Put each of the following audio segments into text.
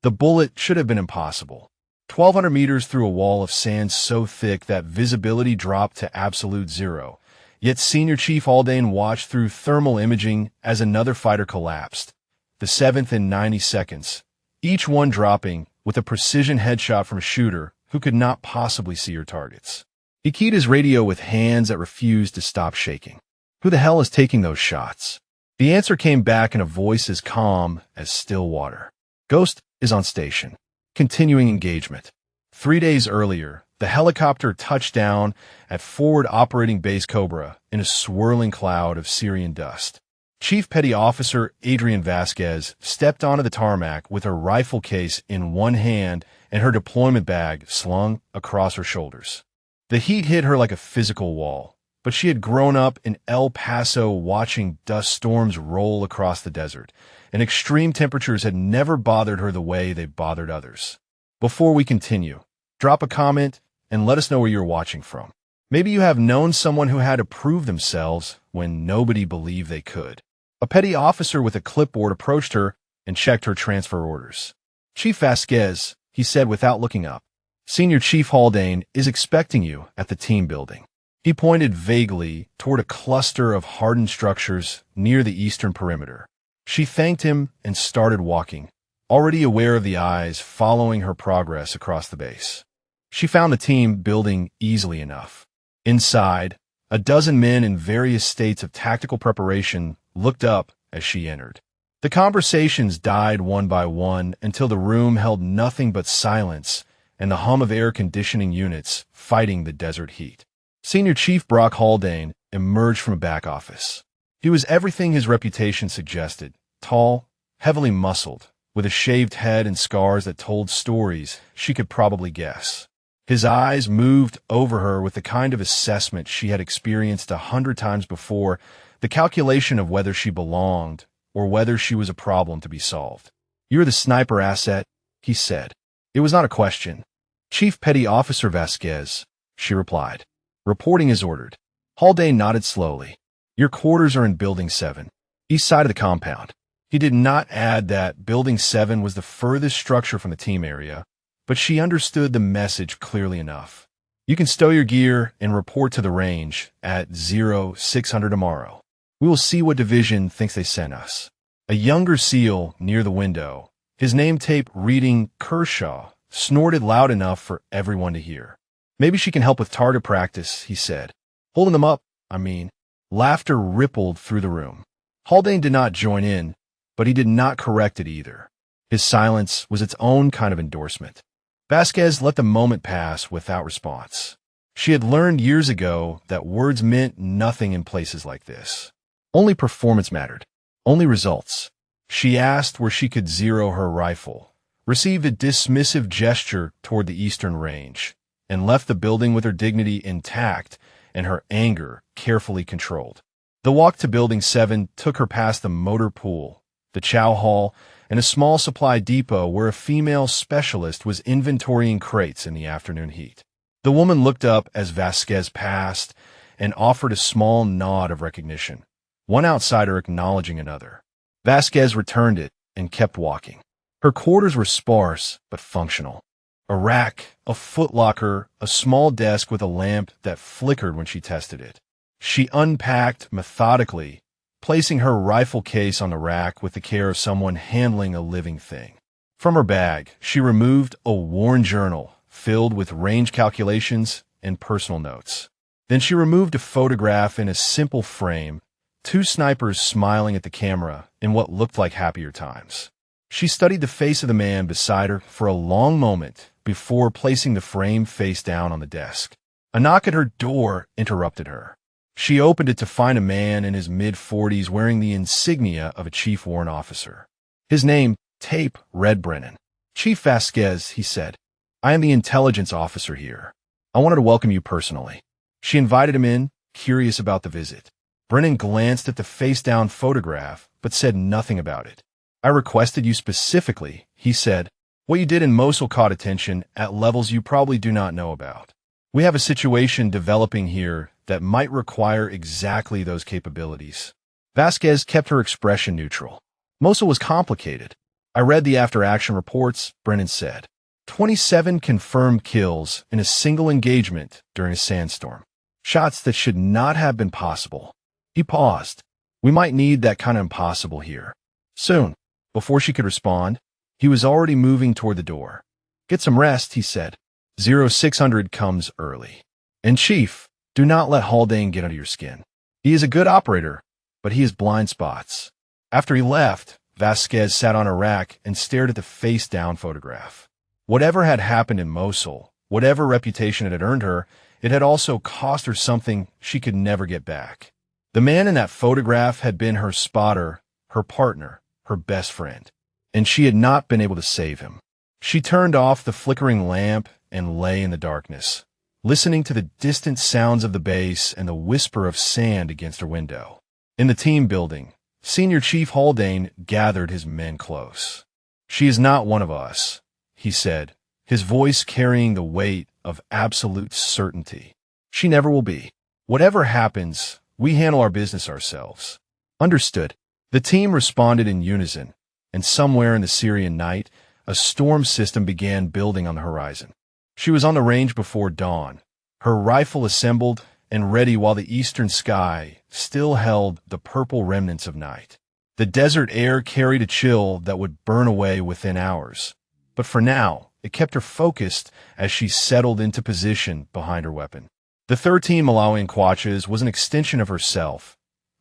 The bullet should have been impossible. 1,200 meters through a wall of sand so thick that visibility dropped to absolute zero. Yet Senior Chief Haldane watched through thermal imaging as another fighter collapsed, the seventh in 90 seconds, each one dropping with a precision headshot from a shooter who could not possibly see her targets. He keyed his radio with hands that refused to stop shaking. Who the hell is taking those shots? The answer came back in a voice as calm as still water. Ghost is on station. Continuing engagement. 3 days earlier, the helicopter touched down at Forward Operating Base Cobra in a swirling cloud of Syrian dust. Chief Petty Officer Adrian Vasquez stepped onto the tarmac with her rifle case in one hand and her deployment bag slung across her shoulders. The heat hit her like a physical wall, but she had grown up in El Paso watching dust storms roll across the desert, and extreme temperatures had never bothered her the way they bothered others. Before we continue, drop a comment and let us know where you're watching from. Maybe you have known someone who had to prove themselves when nobody believed they could. A petty officer with a clipboard approached her and checked her transfer orders. Chief Vasquez, he said without looking up, Senior Chief Haldane is expecting you at the team building. He pointed vaguely toward a cluster of hardened structures near the eastern perimeter. She thanked him and started walking, already aware of the eyes following her progress across the base. She found the team building easily enough. Inside, a dozen men in various states of tactical preparation looked up as she entered. The conversations died one by one until the room held nothing but silence and the hum of air conditioning units fighting the desert heat. Senior Chief Brock Haldane emerged from a back office. He was everything his reputation suggested, tall, heavily muscled, with a shaved head and scars that told stories she could probably guess. His eyes moved over her with the kind of assessment she had experienced 100 times before, the calculation of whether she belonged or whether she was a problem to be solved. "You're the sniper asset," he said. It was not a question. "Chief Petty Officer Vasquez," she replied. "Reporting is ordered." Haldane nodded slowly. "Your quarters are in Building 7, east side of the compound." He did not add that Building 7 was the furthest structure from the team area, but she understood the message clearly enough. "You can stow your gear and report to the range at 0600 tomorrow. We will see what division thinks they sent us." A younger SEAL near the window, his name tape reading Kershaw, snorted loud enough for everyone to hear. "Maybe she can help with target practice," he said. "Holding them up, I mean." Laughter rippled through the room. Haldane did not join in, but he did not correct it either. His silence was its own kind of endorsement. Vasquez let the moment pass without response. She had learned years ago that words meant nothing in places like this. Only performance mattered. Only results. She asked where she could zero her rifle, received a dismissive gesture toward the eastern range, and left the building with her dignity intact and her anger carefully controlled. The walk to Building 7 took her past the motor pool, the chow hall, and a small supply depot where a female specialist was inventorying crates in the afternoon heat. The woman looked up as Vasquez passed and offered a small nod of recognition, one outsider acknowledging another. Vasquez returned it and kept walking. Her quarters were sparse but functional. A rack, a footlocker, a small desk with a lamp that flickered when she tested it. She unpacked methodically, placing her rifle case on the rack with the care of someone handling a living thing. From her bag, she removed a worn journal filled with range calculations and personal notes. Then she removed a photograph in a simple frame, two snipers smiling at the camera in what looked like happier times. She studied the face of the man beside her for a long moment before placing the frame face down on the desk. A knock at her door interrupted her. She opened it to find a man in his mid-40s wearing the insignia of a chief warrant officer. His name, tape, read Brennan. "Chief Vasquez," he said. "I am the intelligence officer here. I wanted to welcome you personally." She invited him in, curious about the visit. Brennan glanced at the face-down photograph, but said nothing about it. "I requested you specifically," he said. "What you did in Mosul caught attention at levels you probably do not know about. We have a situation developing here that might require exactly those capabilities." Vasquez kept her expression neutral. "Mosul was complicated. I read the after-action reports, Brennan said. 27 confirmed kills in a single engagement during a sandstorm. Shots that should not have been possible. He paused. We might need that kind of impossible here. Soon. Before she could respond, he was already moving toward the door. Get some rest, he said. 0600 comes early. And Chief, do not let Haldane get under your skin. He is a good operator, but he has blind spots. After he left, Vasquez sat on a rack and stared at the face-down photograph. Whatever had happened in Mosul, whatever reputation it had earned her, it had also cost her something she could never get back. The man in that photograph had been her spotter, her partner, her best friend, and she had not been able to save him. She turned off the flickering lamp and lay in the darkness, listening to the distant sounds of the base and the whisper of sand against her window. In the team building, Senior Chief Haldane gathered his men close. She is not one of us, he said, his voice carrying the weight of absolute certainty. She never will be. Whatever happens, we handle our business ourselves. Understood. The team responded in unison, and somewhere in the Syrian night, a storm system began building on the horizon. She was on the range before dawn, her rifle assembled and ready while the eastern sky still held the purple remnants of night. The desert air carried a chill that would burn away within hours. But for now, it kept her focused as she settled into position behind her weapon. The 13 Malawian Quaches was an extension of herself,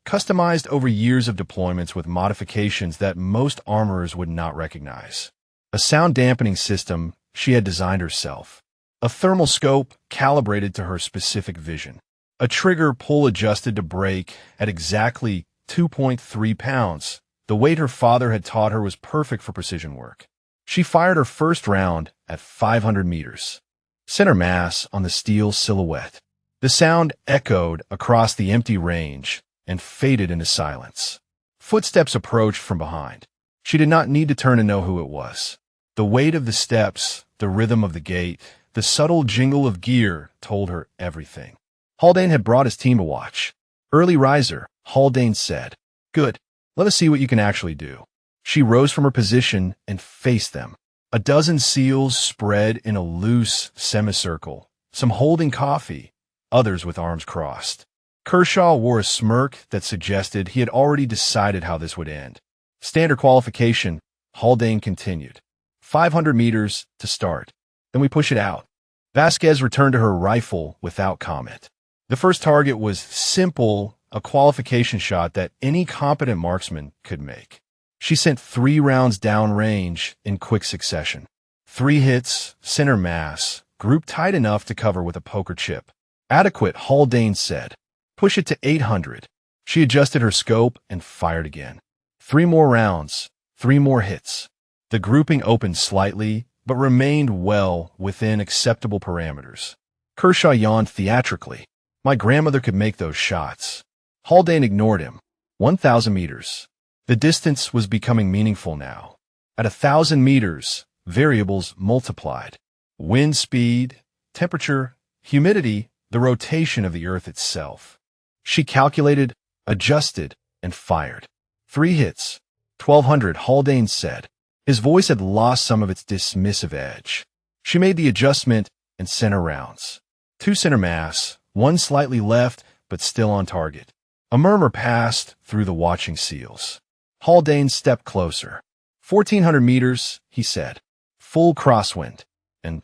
customized over years of deployments with modifications that most armorers would not recognize. A sound dampening system she had designed herself. A thermal scope calibrated to her specific vision. A trigger pull adjusted to break at exactly 2.3 pounds. The weight her father had taught her was perfect for precision work. She fired her first round at 500 meters. Center mass on the steel silhouette. The sound echoed across the empty range and faded into silence. Footsteps approached from behind. She did not need to turn to know who it was. The weight of the steps, the rhythm of the gait, the subtle jingle of gear told her everything. Haldane had brought his team to watch. Early riser, Haldane said. Good. Let us see what you can actually do. She rose from her position and faced them. A dozen SEALs spread in a loose semicircle, some holding coffee, others with arms crossed. Kershaw wore a smirk that suggested he had already decided how this would end. Standard qualification, Haldane continued. 500 meters to start. Then we push it out. Vasquez returned to her rifle without comment. The first target was simple, a qualification shot that any competent marksman could make. She sent 3 rounds downrange in quick succession. 3 hits, center mass, grouped tight enough to cover with a poker chip. Adequate, Haldane said. Push it to 800. She adjusted her scope and fired again. 3 more rounds, 3 more hits. The grouping opened slightly, but remained well within acceptable parameters. Kershaw yawned theatrically. My grandmother could make those shots. Haldane ignored him. 1,000 meters. The distance was becoming meaningful now. At 1,000 meters, variables multiplied. Wind speed, temperature, humidity, the rotation of the Earth itself. She calculated, adjusted, and fired. 3 hits. 1,200, Haldane said. His voice had lost some of its dismissive edge. She made the adjustment and sent her rounds. 2 center mass, 1 slightly left, but still on target. A murmur passed through the watching SEALs. Haldane stepped closer. 1,400 meters, he said. Full crosswind. And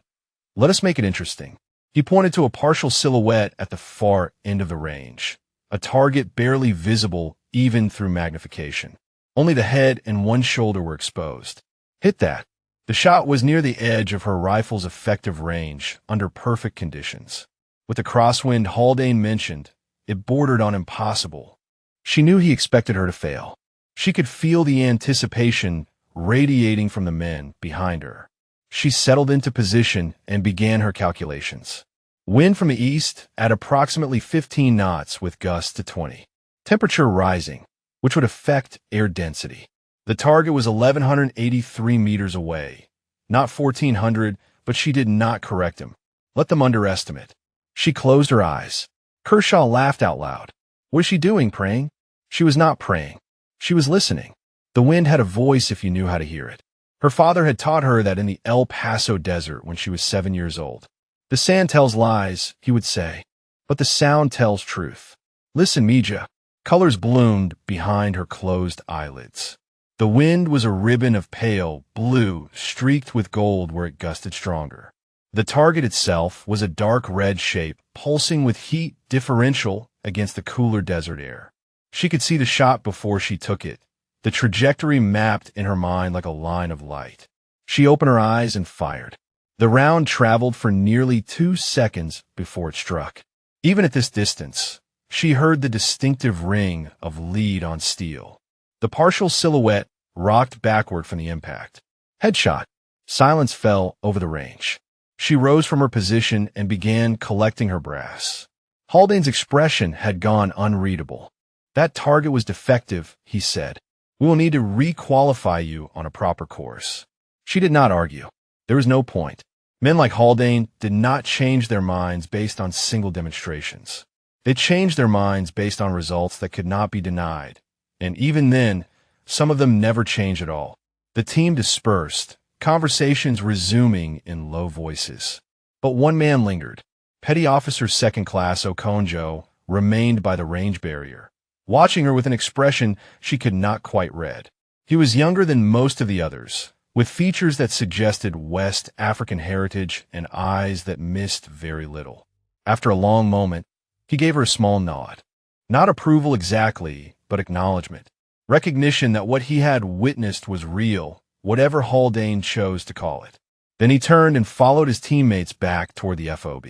let us make it interesting. He pointed to a partial silhouette at the far end of the range. A target barely visible even through magnification. Only the head and 1 shoulder were exposed. Hit that. The shot was near the edge of her rifle's effective range under perfect conditions. With the crosswind Haldane mentioned, it bordered on impossible. She knew he expected her to fail. She could feel the anticipation radiating from the men behind her. She settled into position and began her calculations. Wind from the east at approximately 15 knots with gusts to 20. Temperature rising, which would affect air density. The target was 1,183 meters away. Not 1,400, but she did not correct him. Let them underestimate. She closed her eyes. Kershaw laughed out loud. Was she doing, praying? She was not praying. She was listening. The wind had a voice if you knew how to hear it. Her father had taught her that in the El Paso desert when she was 7 years old. The sand tells lies, he would say, but the sound tells truth. Listen, Mija. Colors bloomed behind her closed eyelids. The wind was a ribbon of pale blue, streaked with gold where it gusted stronger. The target itself was a dark red shape, pulsing with heat differential against the cooler desert air. She could see the shot before she took it, the trajectory mapped in her mind like a line of light. She opened her eyes and fired. The round traveled for nearly 2 seconds before it struck. Even at this distance, she heard the distinctive ring of lead on steel. The partial silhouette rocked backward from the impact. Headshot. Silence fell over the range. She rose from her position and began collecting her brass. Haldane's expression had gone unreadable. That target was defective, he said. We will need to re-qualify you on a proper course. She did not argue. There was no point. Men like Haldane did not change their minds based on single demonstrations. They changed their minds based on results that could not be denied. And even then, some of them never changed at all. The team dispersed, conversations resuming in low voices. But one man lingered. Petty Officer Second Class Okonjo remained by the range barrier, watching her with an expression she could not quite read. He was younger than most of the others, with features that suggested West African heritage and eyes that missed very little. After a long moment, he gave her a small nod. Not approval exactly, but acknowledgement. Recognition that what he had witnessed was real, whatever Haldane chose to call it. Then he turned and followed his teammates back toward the FOB.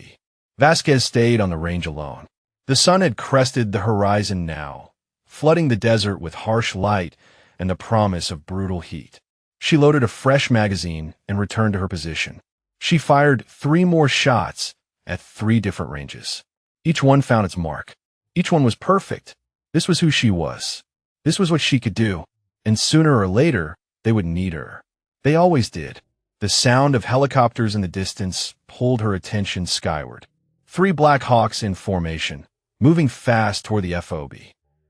Vasquez stayed on the range alone. The sun had crested the horizon now, flooding the desert with harsh light and the promise of brutal heat. She loaded a fresh magazine and returned to her position. She fired 3 more shots at 3 different ranges. Each one found its mark. Each one was perfect. This was who she was. This was what she could do. And sooner or later, they would need her. They always did. The sound of helicopters in the distance pulled her attention skyward. 3 Black Hawks in formation, moving fast toward the FOB.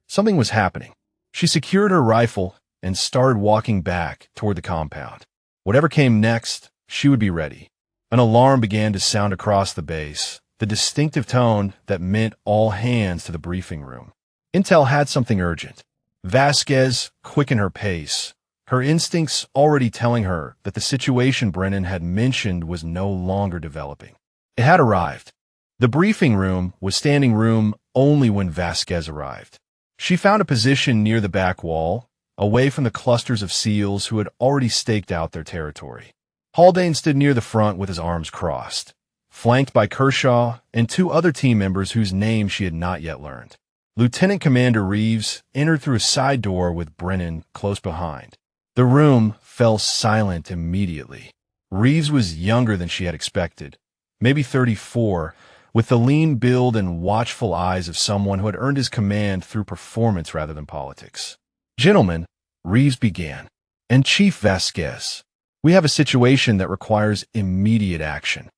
Something was happening. She secured her rifle and started walking back toward the compound. Whatever came next, she would be ready. An alarm began to sound across the base, the distinctive tone that meant all hands to the briefing room. Intel had something urgent. Vasquez quickened her pace, her instincts already telling her that the situation Brennan had mentioned was no longer developing. It had arrived. The briefing room was standing room only when Vasquez arrived. She found a position near the back wall, away from the clusters of SEALs who had already staked out their territory. Haldane stood near the front with his arms crossed, flanked by Kershaw and 2 other team members whose names she had not yet learned. Lieutenant Commander Reeves entered through a side door with Brennan close behind. The room fell silent immediately. Reeves was younger than she had expected, maybe 34, with the lean build and watchful eyes of someone who had earned his command through performance rather than politics. Gentlemen, Reeves began, and Chief Vasquez, we have a situation that requires immediate action.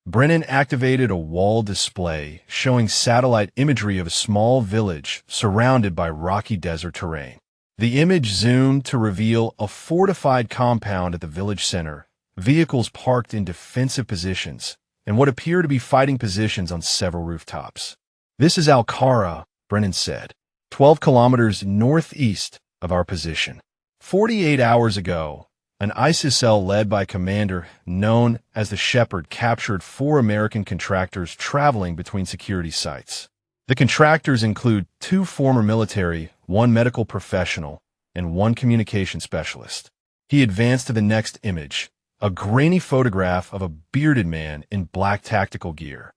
Brennan activated a wall display showing satellite imagery of a small village surrounded by rocky desert terrain. The image zoomed to reveal a fortified compound at the village center, vehicles parked in defensive positions, and what appear to be fighting positions on several rooftops. This is Al-Qara, Brennan said, 12 kilometers northeast of our position. 48 hours ago, an ISIS cell led by a commander known as the Shepherd captured 4 American contractors traveling between security sites. The contractors include 2 former military, 1 medical professional, and 1 communication specialist. He advanced to the next image, a grainy photograph of a bearded man in black tactical gear.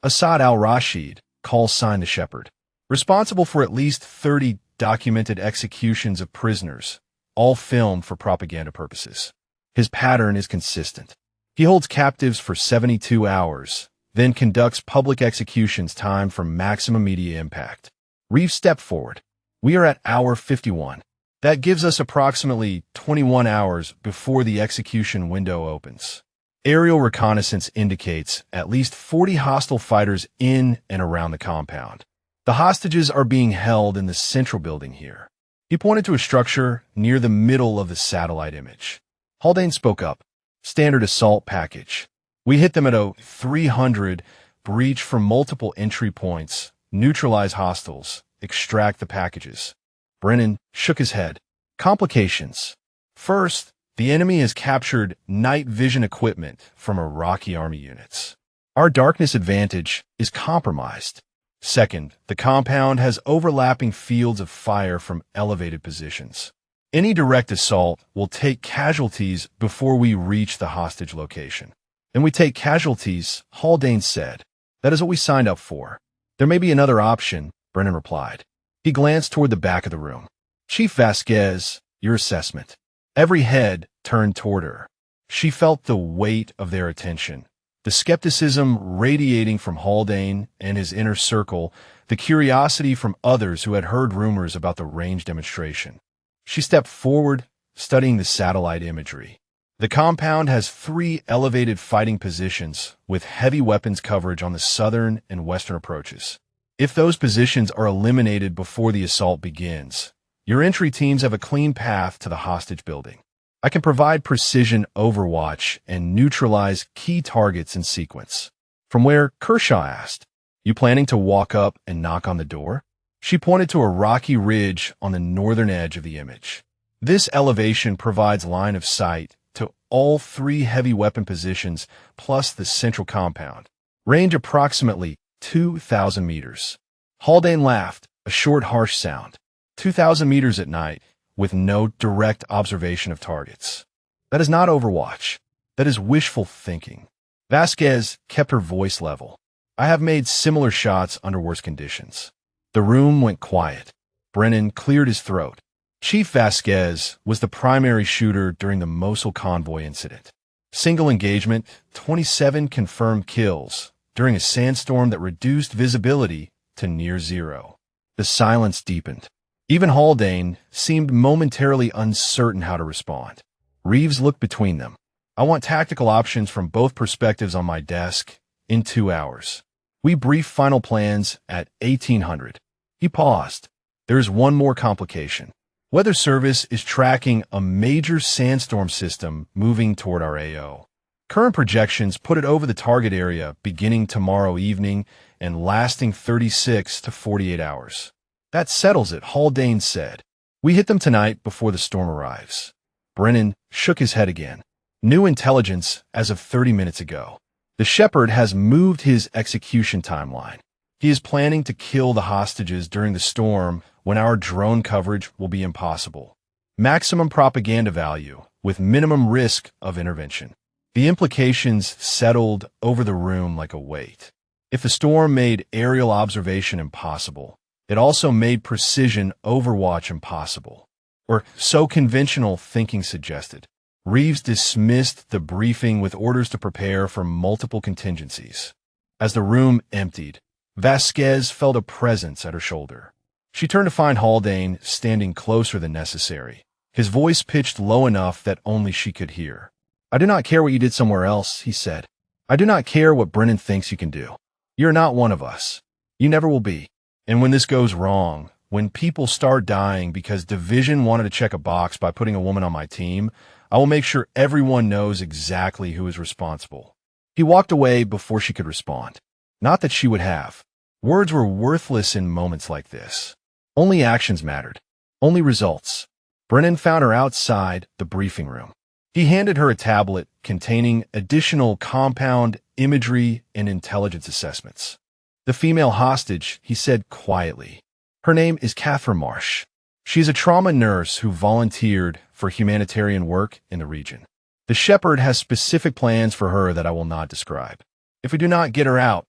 Assad al-Rashid, call sign the Shepherd, responsible for at least 30 documented executions of prisoners, all filmed for propaganda purposes. His pattern is consistent. He holds captives for 72 hours, then conducts public executions timed for maximum media impact. Reeves stepped forward. We are at hour 51. That gives us approximately 21 hours before the execution window opens. Aerial reconnaissance indicates at least 40 hostile fighters in and around the compound. The hostages are being held in the central building here. He pointed to a structure near the middle of the satellite image. Haldane spoke up. Standard assault package. We hit them at a 300, breach from multiple entry points, neutralize hostiles, extract the packages. Brennan shook his head. Complications. First, the enemy has captured night vision equipment from Iraqi army units. Our darkness advantage is compromised. Second, the compound has overlapping fields of fire from elevated positions. Any direct assault will take casualties before we reach the hostage location. And we take casualties, Haldane said. That is what we signed up for. There may be another option, Brennan replied. He glanced toward the back of the room. Chief Vasquez, your assessment. Every head turned toward her. She felt the weight of their attention. The skepticism radiating from Haldane and his inner circle, the curiosity from others who had heard rumors about the range demonstration. She stepped forward, studying the satellite imagery. The compound has 3 elevated fighting positions with heavy weapons coverage on the southern and western approaches. If those positions are eliminated before the assault begins, your entry teams have a clean path to the hostage building. I can provide precision overwatch and neutralize key targets in sequence. From where Kershaw asked, you planning to walk up and knock on the door? She pointed to a rocky ridge on the northern edge of the image. This elevation provides line of sight to all 3 heavy weapon positions plus the central compound. Range approximately 2,000 meters. Haldane laughed, a short, harsh sound. 2,000 meters at night, with no direct observation of targets. That is not Overwatch. That is wishful thinking. Vasquez kept her voice level. I have made similar shots under worse conditions. The room went quiet. Brennan cleared his throat. Chief Vasquez was the primary shooter during the Mosul convoy incident. Single engagement, 27 confirmed kills during a sandstorm that reduced visibility to near zero. The silence deepened. Even Haldane seemed momentarily uncertain how to respond. Reeves looked between them. I want tactical options from both perspectives on my desk in 2 hours. We briefed final plans at 1800. He paused. There is one more complication. Weather Service is tracking a major sandstorm system moving toward our AO. Current projections put it over the target area beginning tomorrow evening and lasting 36 to 48 hours. That settles it, Haldane said. We hit them tonight before the storm arrives. Brennan shook his head again. New intelligence as of 30 minutes ago. The Shepherd has moved his execution timeline. He is planning to kill the hostages during the storm when our drone coverage will be impossible. Maximum propaganda value with minimum risk of intervention. The implications settled over the room like a weight. If the storm made aerial observation impossible, it also made precision overwatch impossible. Or so conventional thinking suggested. Reeves dismissed the briefing with orders to prepare for multiple contingencies. As the room emptied, Vasquez felt a presence at her shoulder. She turned to find Haldane standing closer than necessary, his voice pitched low enough that only she could hear. I do not care what you did somewhere else, he said. I do not care what Brennan thinks you can do. You're not one of us. You never will be. And when this goes wrong, when people start dying because Division wanted to check a box by putting a woman on my team, I will make sure everyone knows exactly who is responsible. He walked away before she could respond. Not that she would have. Words were worthless in moments like this. Only actions mattered. Only results. Brennan found her outside the briefing room. He handed her a tablet containing additional compound imagery and intelligence assessments. The female hostage, he said quietly. Her name is Catherine Marsh. She is a trauma nurse who volunteered for humanitarian work in the region. The Shepherd has specific plans for her that I will not describe. If we do not get her out,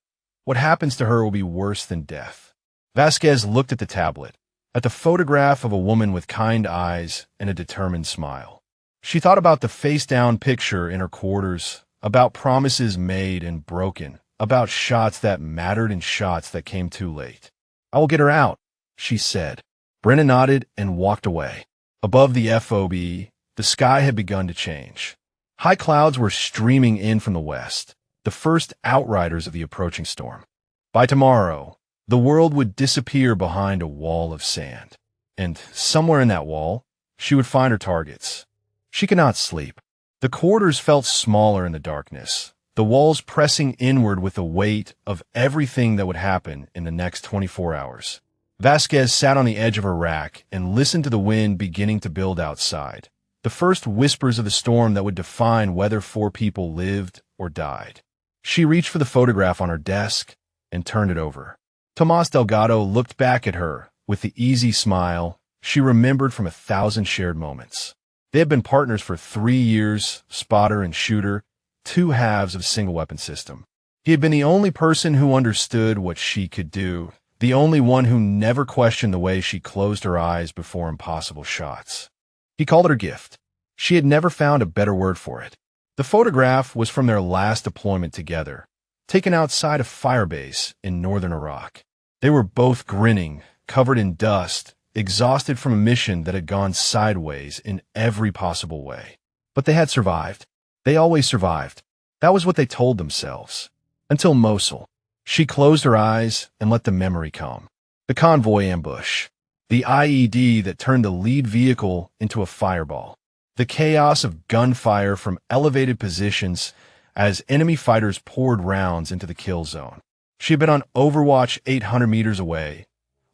what happens to her will be worse than death. Vasquez looked at the tablet, at the photograph of a woman with kind eyes and a determined smile. She thought about the face-down picture in her quarters, about promises made and broken, about shots that mattered and shots that came too late. I will get her out, she said. Brennan nodded and walked away. Above the FOB, the sky had begun to change. High clouds were streaming in from the west, the first outriders of the approaching storm. By tomorrow, the world would disappear behind a wall of sand. And somewhere in that wall, she would find her targets. She could not sleep. The corridors felt smaller in the darkness, the walls pressing inward with the weight of everything that would happen in the next 24 hours. Vasquez sat on the edge of her rack and listened to the wind beginning to build outside, the first whispers of the storm that would define whether 4 people lived or died. She reached for the photograph on her desk and turned it over. Tomas Delgado looked back at her with the easy smile she remembered from 1,000 shared moments. They had been partners for 3 years, spotter and shooter, 2 halves of a single weapon system. He had been the only person who understood what she could do, the only one who never questioned the way she closed her eyes before impossible shots. He called it her gift. She had never found a better word for it. The photograph was from their last deployment together, taken outside a firebase in northern Iraq. They were both grinning, covered in dust, exhausted from a mission that had gone sideways in every possible way. But they had survived. They always survived. That was what they told themselves. Until Mosul. She closed her eyes and let the memory come. The convoy ambush. The IED that turned the lead vehicle into a fireball. The chaos of gunfire from elevated positions as enemy fighters poured rounds into the kill zone. She had been on Overwatch 800 meters away,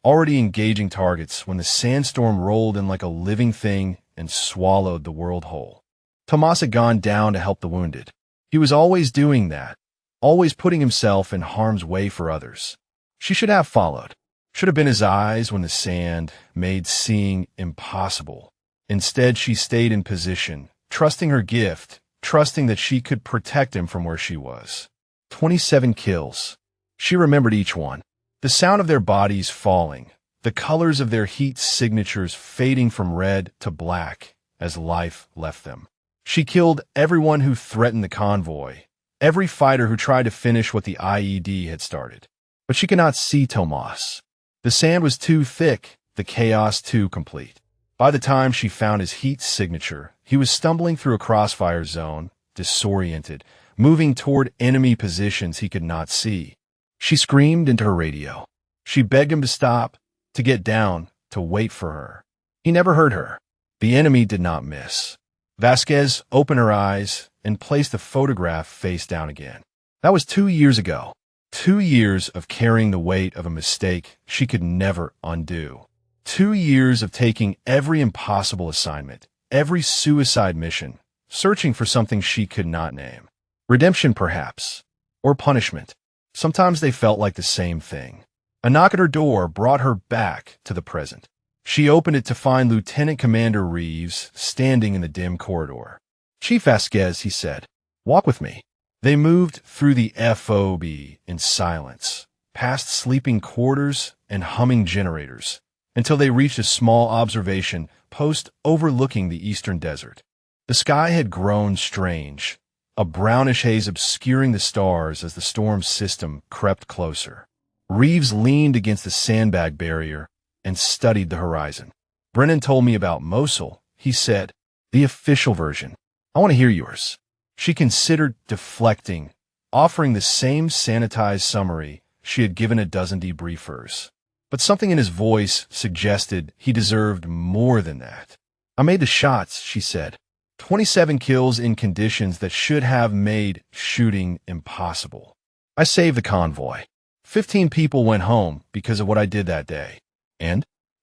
already engaging targets when the Sandstorm rolled in like a living thing and swallowed the world whole. Tomas had gone down to help the wounded. He was always doing that, always putting himself in harm's way for others. She should have followed, should have been his eyes when the sand made seeing impossible. Instead, she stayed in position, trusting her gift, trusting that she could protect him from where she was. 27 kills. She remembered each one. The sound of their bodies falling, the colors of their heat signatures fading from red to black as life left them. She killed everyone who threatened the convoy, every fighter who tried to finish what the IED had started. But she could not see Tomas. The sand was too thick, the chaos too complete. By the time she found his heat signature, he was stumbling through a crossfire zone, disoriented, moving toward enemy positions he could not see. She screamed into her radio. She begged him to stop, to get down, to wait for her. He never heard her. The enemy did not miss. Vasquez opened her eyes and placed the photograph face down again. That was 2 years ago. 2 years of carrying the weight of a mistake she could never undo. 2 years of taking every impossible assignment, every suicide mission, searching for something she could not name. Redemption, perhaps, or punishment. Sometimes they felt like the same thing. A knock at her door brought her back to the present. She opened it to find Lieutenant Commander Reeves standing in the dim corridor. "Chief Vasquez," he said, "walk with me." They moved through the FOB in silence, past sleeping quarters and humming generators, until they reached a small observation post overlooking the eastern desert. The sky had grown strange, a brownish haze obscuring the stars as the storm system crept closer. Reeves leaned against the sandbag barrier and studied the horizon. "Brennan told me about Mosul," he said. "The official version. I want to hear yours." She considered deflecting, offering the same sanitized summary she had given a dozen debriefers. But something in his voice suggested he deserved more than that. "I made the shots," she said. 27 kills in conditions that should have made shooting impossible. "I saved the convoy. 15 people went home because of what I did that day.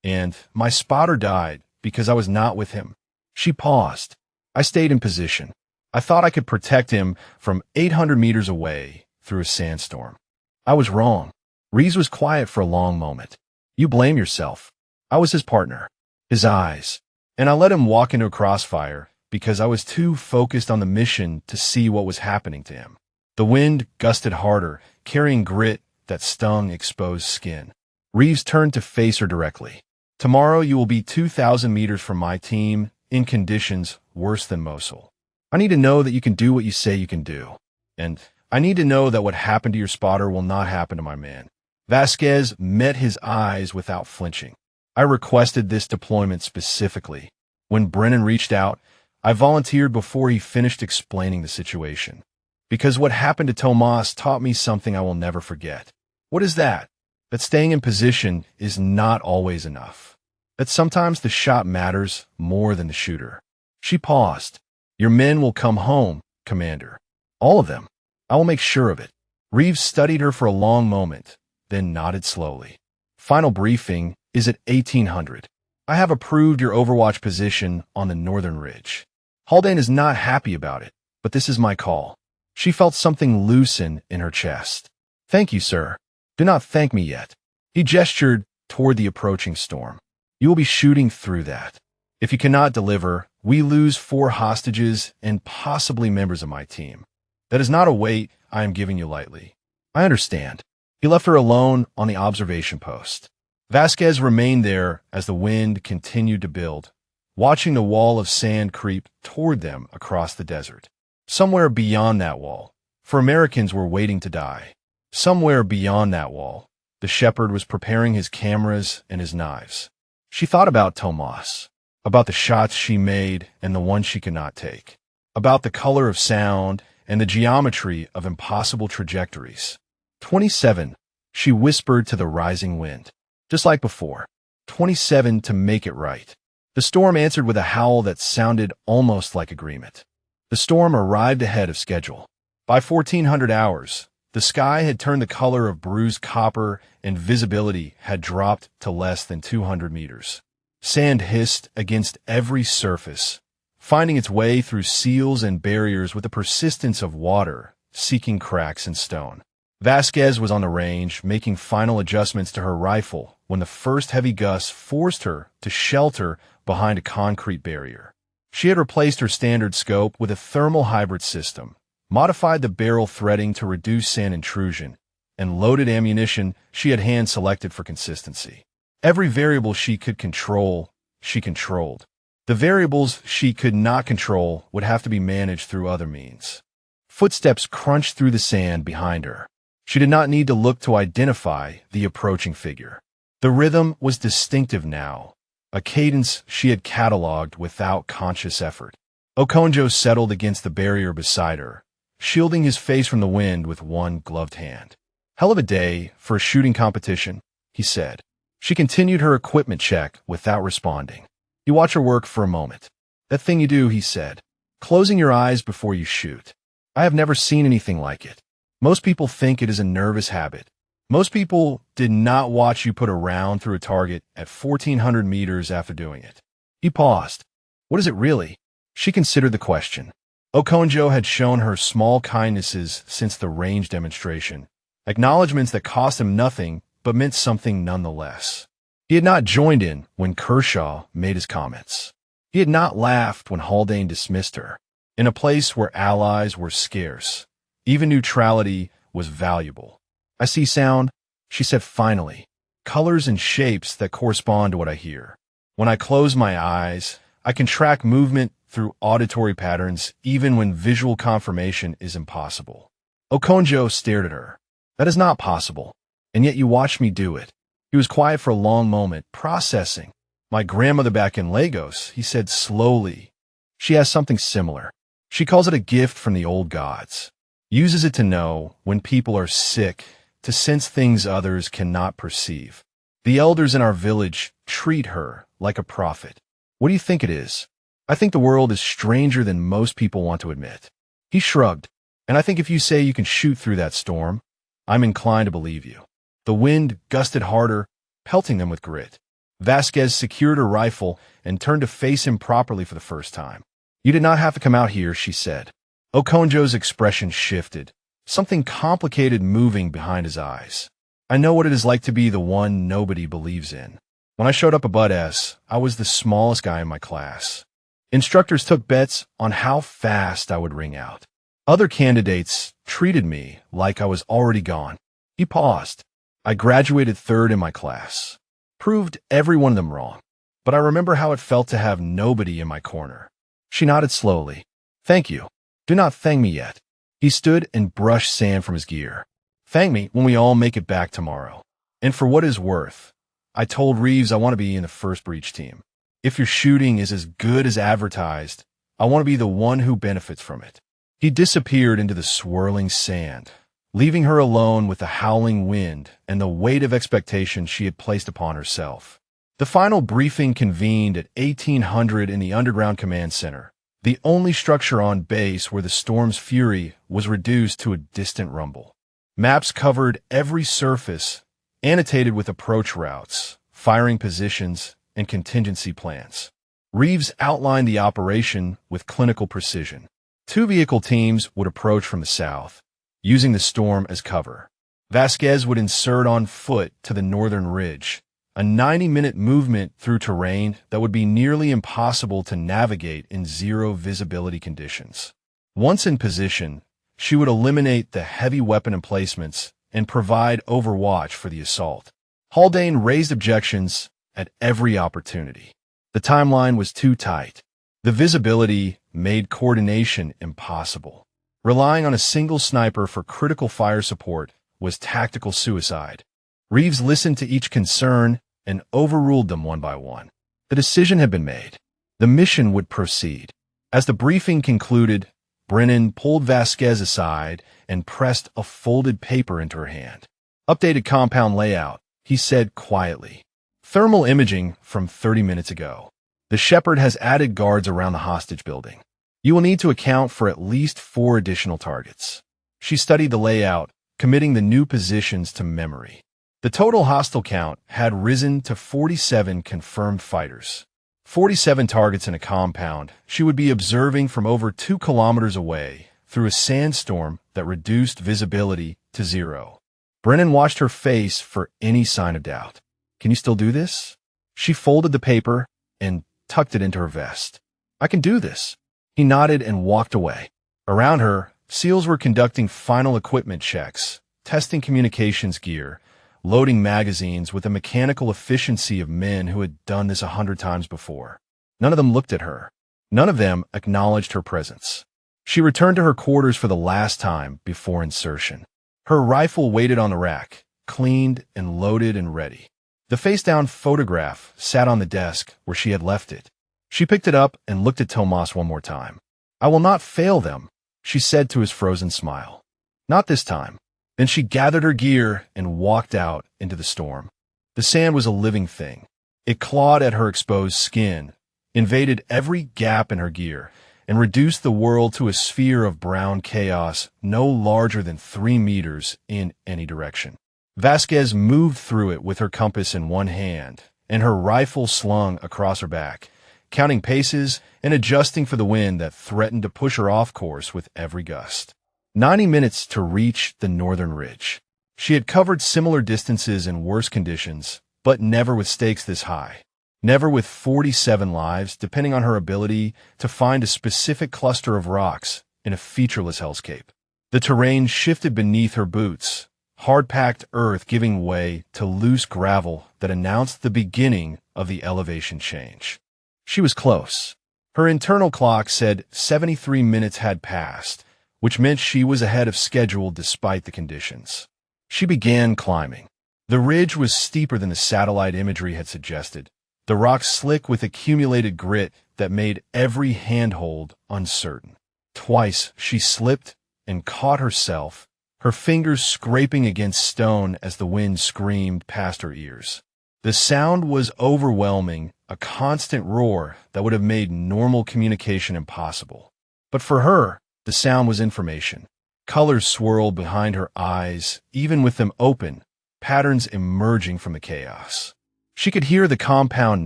And my spotter died because I was not with him." She paused. "I stayed in position. I thought I could protect him from 800 meters away through a sandstorm. I was wrong." Reeves was quiet for a long moment. "You blame yourself. I was his partner, his eyes, and I let him walk into a crossfire because I was too focused on the mission to see what was happening to him." The wind gusted harder, carrying grit that stung exposed skin. Reeves turned to face her directly. "Tomorrow you will be 2,000 meters from my team in conditions worse than Mosul. I need to know that you can do what you say you can do. And I need to know that what happened to your spotter will not happen to my man." Vasquez met his eyes without flinching. "I requested this deployment specifically. When Brennan reached out, I volunteered before he finished explaining the situation. Because what happened to Tomas taught me something I will never forget." "What is that?" "That staying in position is not always enough. That sometimes the shot matters more than the shooter." She paused. Your men will come home, Commander. All of them. I will make sure of it. Reeves studied her for a long moment, then nodded slowly. Final briefing is at 1800. I have approved your overwatch position on the northern ridge. Haldane is not happy about it, but this is my call. She felt something loosen in her chest. Thank you, sir. Do not thank me yet. He gestured toward the approaching storm. You will be shooting through that. If you cannot deliver, we lose 4 hostages and possibly members of my team. That is not a weight I am giving you lightly. I understand. He left her alone on the observation post. Vasquez remained there as the wind continued to build, watching the wall of sand creep toward them across the desert. Somewhere beyond that wall, for Americans were waiting to die. Somewhere beyond that wall, the shepherd was preparing his cameras and his knives. She thought about Tomas, about the shots she made and the ones she could not take, about the color of sound and the geometry of impossible trajectories. 27, she whispered to the rising wind. Just like before. 27 to make it right. The storm answered with a howl that sounded almost like agreement. The storm arrived ahead of schedule. By 1400 hours, the sky had turned the color of bruised copper and visibility had dropped to less than 200 meters. Sand hissed against every surface, finding its way through seals and barriers with the persistence of water, seeking cracks in stone. Vasquez was on the range, making final adjustments to her rifle when the first heavy gusts forced her to shelter behind a concrete barrier. She had replaced her standard scope with a thermal hybrid system, modified the barrel threading to reduce sand intrusion, and loaded ammunition she had hand-selected for consistency. Every variable she could control, she controlled. The variables she could not control would have to be managed through other means. Footsteps crunched through the sand behind her. She did not need to look to identify the approaching figure. The rhythm was distinctive now, a cadence she had cataloged without conscious effort. Okonjo settled against the barrier beside her, shielding his face from the wind with one gloved hand. Hell of a day for a shooting competition, he said. She continued her equipment check without responding. You watch her work for a moment. That thing you do, he said, closing your eyes before you shoot. I have never seen anything like it. Most people think it is a nervous habit. Most people did not watch you put a round through a target at 1400 meters after doing it. He paused. What is it really? She considered the question. Okonjo had shown her small kindnesses since the range demonstration, acknowledgments that cost him nothing but meant something nonetheless. He had not joined in when Kershaw made his comments. He had not laughed when Haldane dismissed her. In a place where allies were scarce, even neutrality was valuable. I see sound, she said finally, colors and shapes that correspond to what I hear. When I close my eyes, I can track movement through auditory patterns even when visual confirmation is impossible. Okonjo stared at her. That is not possible, and yet you watched me do it. He was quiet for a long moment, processing. My grandmother back in Lagos, he said slowly. She has something similar. She calls it a gift from the old gods. Uses it to know when people are sick, to sense things others cannot perceive. The elders in our village treat her like a prophet. What do you think it is? I think the world is stranger than most people want to admit. He shrugged, and I think if you say you can shoot through that storm, I'm inclined to believe you. The wind gusted harder, pelting them with grit. Vasquez secured her rifle and turned to face him properly for the first time. You did not have to come out here, she said. Okonjo's expression shifted, something complicated moving behind his eyes. I know what it is like to be the one nobody believes in. When I showed up at Bud S, I was the smallest guy in my class. Instructors took bets on how fast I would ring out. Other candidates treated me like I was already gone. He paused. I graduated third in my class. Proved every one of them wrong. But I remember how it felt to have nobody in my corner. She nodded slowly. Thank you. Do not thank me yet. He stood and brushed sand from his gear. Thank me when we all make it back tomorrow. And for what it's worth, I told Reeves I want to be in the first breach team. If your shooting is as good as advertised, I want to be the one who benefits from it. He disappeared into the swirling sand, leaving her alone with the howling wind and the weight of expectation she had placed upon herself. The final briefing convened at 1800 in the underground command center. the only structure on base where the storm's fury was reduced to a distant rumble. Maps covered every surface, annotated with approach routes, firing positions, and contingency plans. Reeves outlined the operation with clinical precision. 2 vehicle teams would approach from the south, using the storm as cover. Vasquez would insert on foot to the northern ridge, a 90-minute movement through terrain that would be nearly impossible to navigate in zero visibility conditions. Once in position, she would eliminate the heavy weapon emplacements and provide overwatch for the assault. Haldane raised objections at every opportunity. The timeline was too tight. The visibility made coordination impossible. Relying on a single sniper for critical fire support was tactical suicide. Reeves listened to each concern and overruled them one by one. The decision had been made. The mission would proceed. As the briefing concluded, Brennan pulled Vasquez aside and pressed a folded paper into her hand. "Updated compound layout," he said quietly. "Thermal imaging from 30 minutes ago. The Shepherd has added guards around the hostage building. You will need to account for at least 4 additional targets." She studied the layout, committing the new positions to memory. The total hostile count had risen to 47 confirmed fighters. 47 targets in a compound she would be observing from over 2 kilometers away through a sandstorm that reduced visibility to 0. Brennan watched her face for any sign of doubt. "Can you still do this?" She folded the paper and tucked it into her vest. "I can do this." He nodded and walked away. Around her, SEALs were conducting final equipment checks, testing communications gear, loading magazines with the mechanical efficiency of men who had done this 100 times before. None of them looked at her. None of them acknowledged her presence. She returned to her quarters for the last time before insertion. Her rifle waited on the rack, cleaned and loaded and ready. The face-down photograph sat on the desk where she had left it. She picked it up and looked at Tomas one more time. "I will not fail them," she said to his frozen smile. "Not this time." Then she gathered her gear and walked out into the storm. The sand was a living thing. It clawed at her exposed skin, invaded every gap in her gear, and reduced the world to a sphere of brown chaos no larger than 3 meters in any direction. Vasquez moved through it with her compass in one hand and her rifle slung across her back, counting paces and adjusting for the wind that threatened to push her off course with every gust. 90 minutes to reach the northern ridge. She had covered similar distances in worse conditions, but never with stakes this high. Never with 47 lives, depending on her ability to find a specific cluster of rocks in a featureless hellscape. The terrain shifted beneath her boots, hard-packed earth giving way to loose gravel that announced the beginning of the elevation change. She was close. Her internal clock said 73 minutes had passed, which meant she was ahead of schedule despite the conditions. She began climbing. The ridge was steeper than the satellite imagery had suggested, the rocks slick with accumulated grit that made every handhold uncertain. Twice she slipped and caught herself, her fingers scraping against stone as the wind screamed past her ears. The sound was overwhelming, a constant roar that would have made normal communication impossible. But for her, the sound was information. Colors swirled behind her eyes, even with them open, patterns emerging from the chaos. She could hear the compound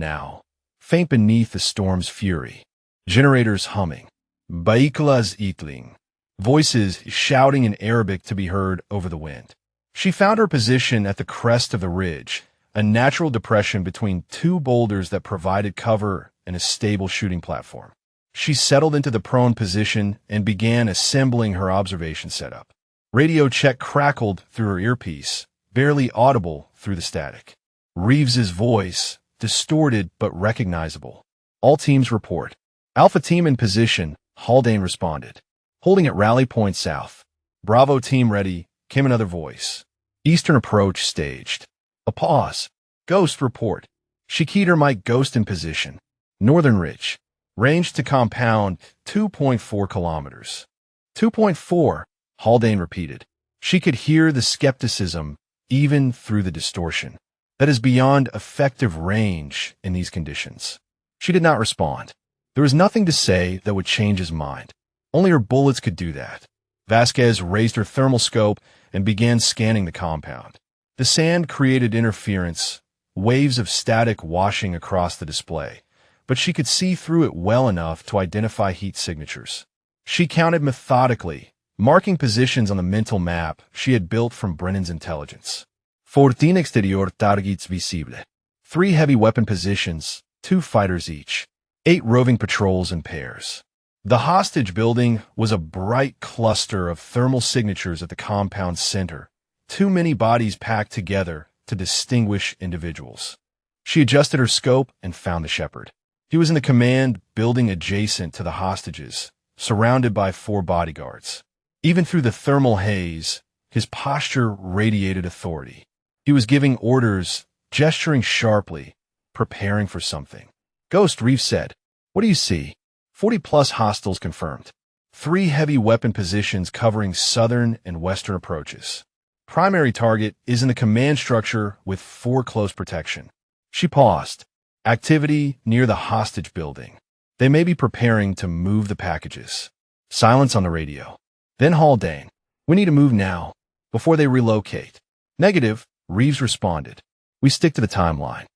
now, faint beneath the storm's fury. Generators humming. Baiklas itling. Voices shouting in Arabic to be heard over the wind. She found her position at the crest of the ridge, a natural depression between 2 boulders that provided cover and a stable shooting platform. She settled into the prone position and began assembling her observation setup. Radio check crackled through her earpiece, barely audible through the static. Reeves's voice, distorted but recognizable. "All teams report." "Alpha team in position," Haldane responded. "Holding at rally point south." "Bravo team ready," came another voice. "Eastern approach staged." A pause. "Ghost report." She keyed her mic. "Ghost in position." "Northern ridge. Range to compound 2.4 kilometers. 2.4, Haldane repeated. She could hear the skepticism even through the distortion. That is beyond effective range in these conditions. She did not respond. There was nothing to say that would change his mind. Only her bullets could do that. Vasquez raised her thermal scope and began scanning the compound. The sand created interference, waves of static washing across the display, but she could see through it well enough to identify heat signatures. She counted methodically, marking positions on the mental map she had built from Brennan's intelligence. 14 exterior targets visible. 3 heavy weapon positions, 2 fighters each. 8 roving patrols in pairs. The hostage building was a bright cluster of thermal signatures at the compound's center, too many bodies packed together to distinguish individuals. She adjusted her scope and found the shepherd. He was in the command building adjacent to the hostages, surrounded by 4 bodyguards. Even through the thermal haze, his posture radiated authority. He was giving orders, gesturing sharply, preparing for something. Ghost, Reeves said. What do you see? 40-plus hostiles confirmed. 3 heavy weapon positions covering southern and western approaches. Primary target is in the command structure with 4 close protection. She paused. Activity near the hostage building. They may be preparing to move the packages. Silence on the radio. Then Haldane. We need to move now, before they relocate. Negative, Reeves responded. We stick to the timeline.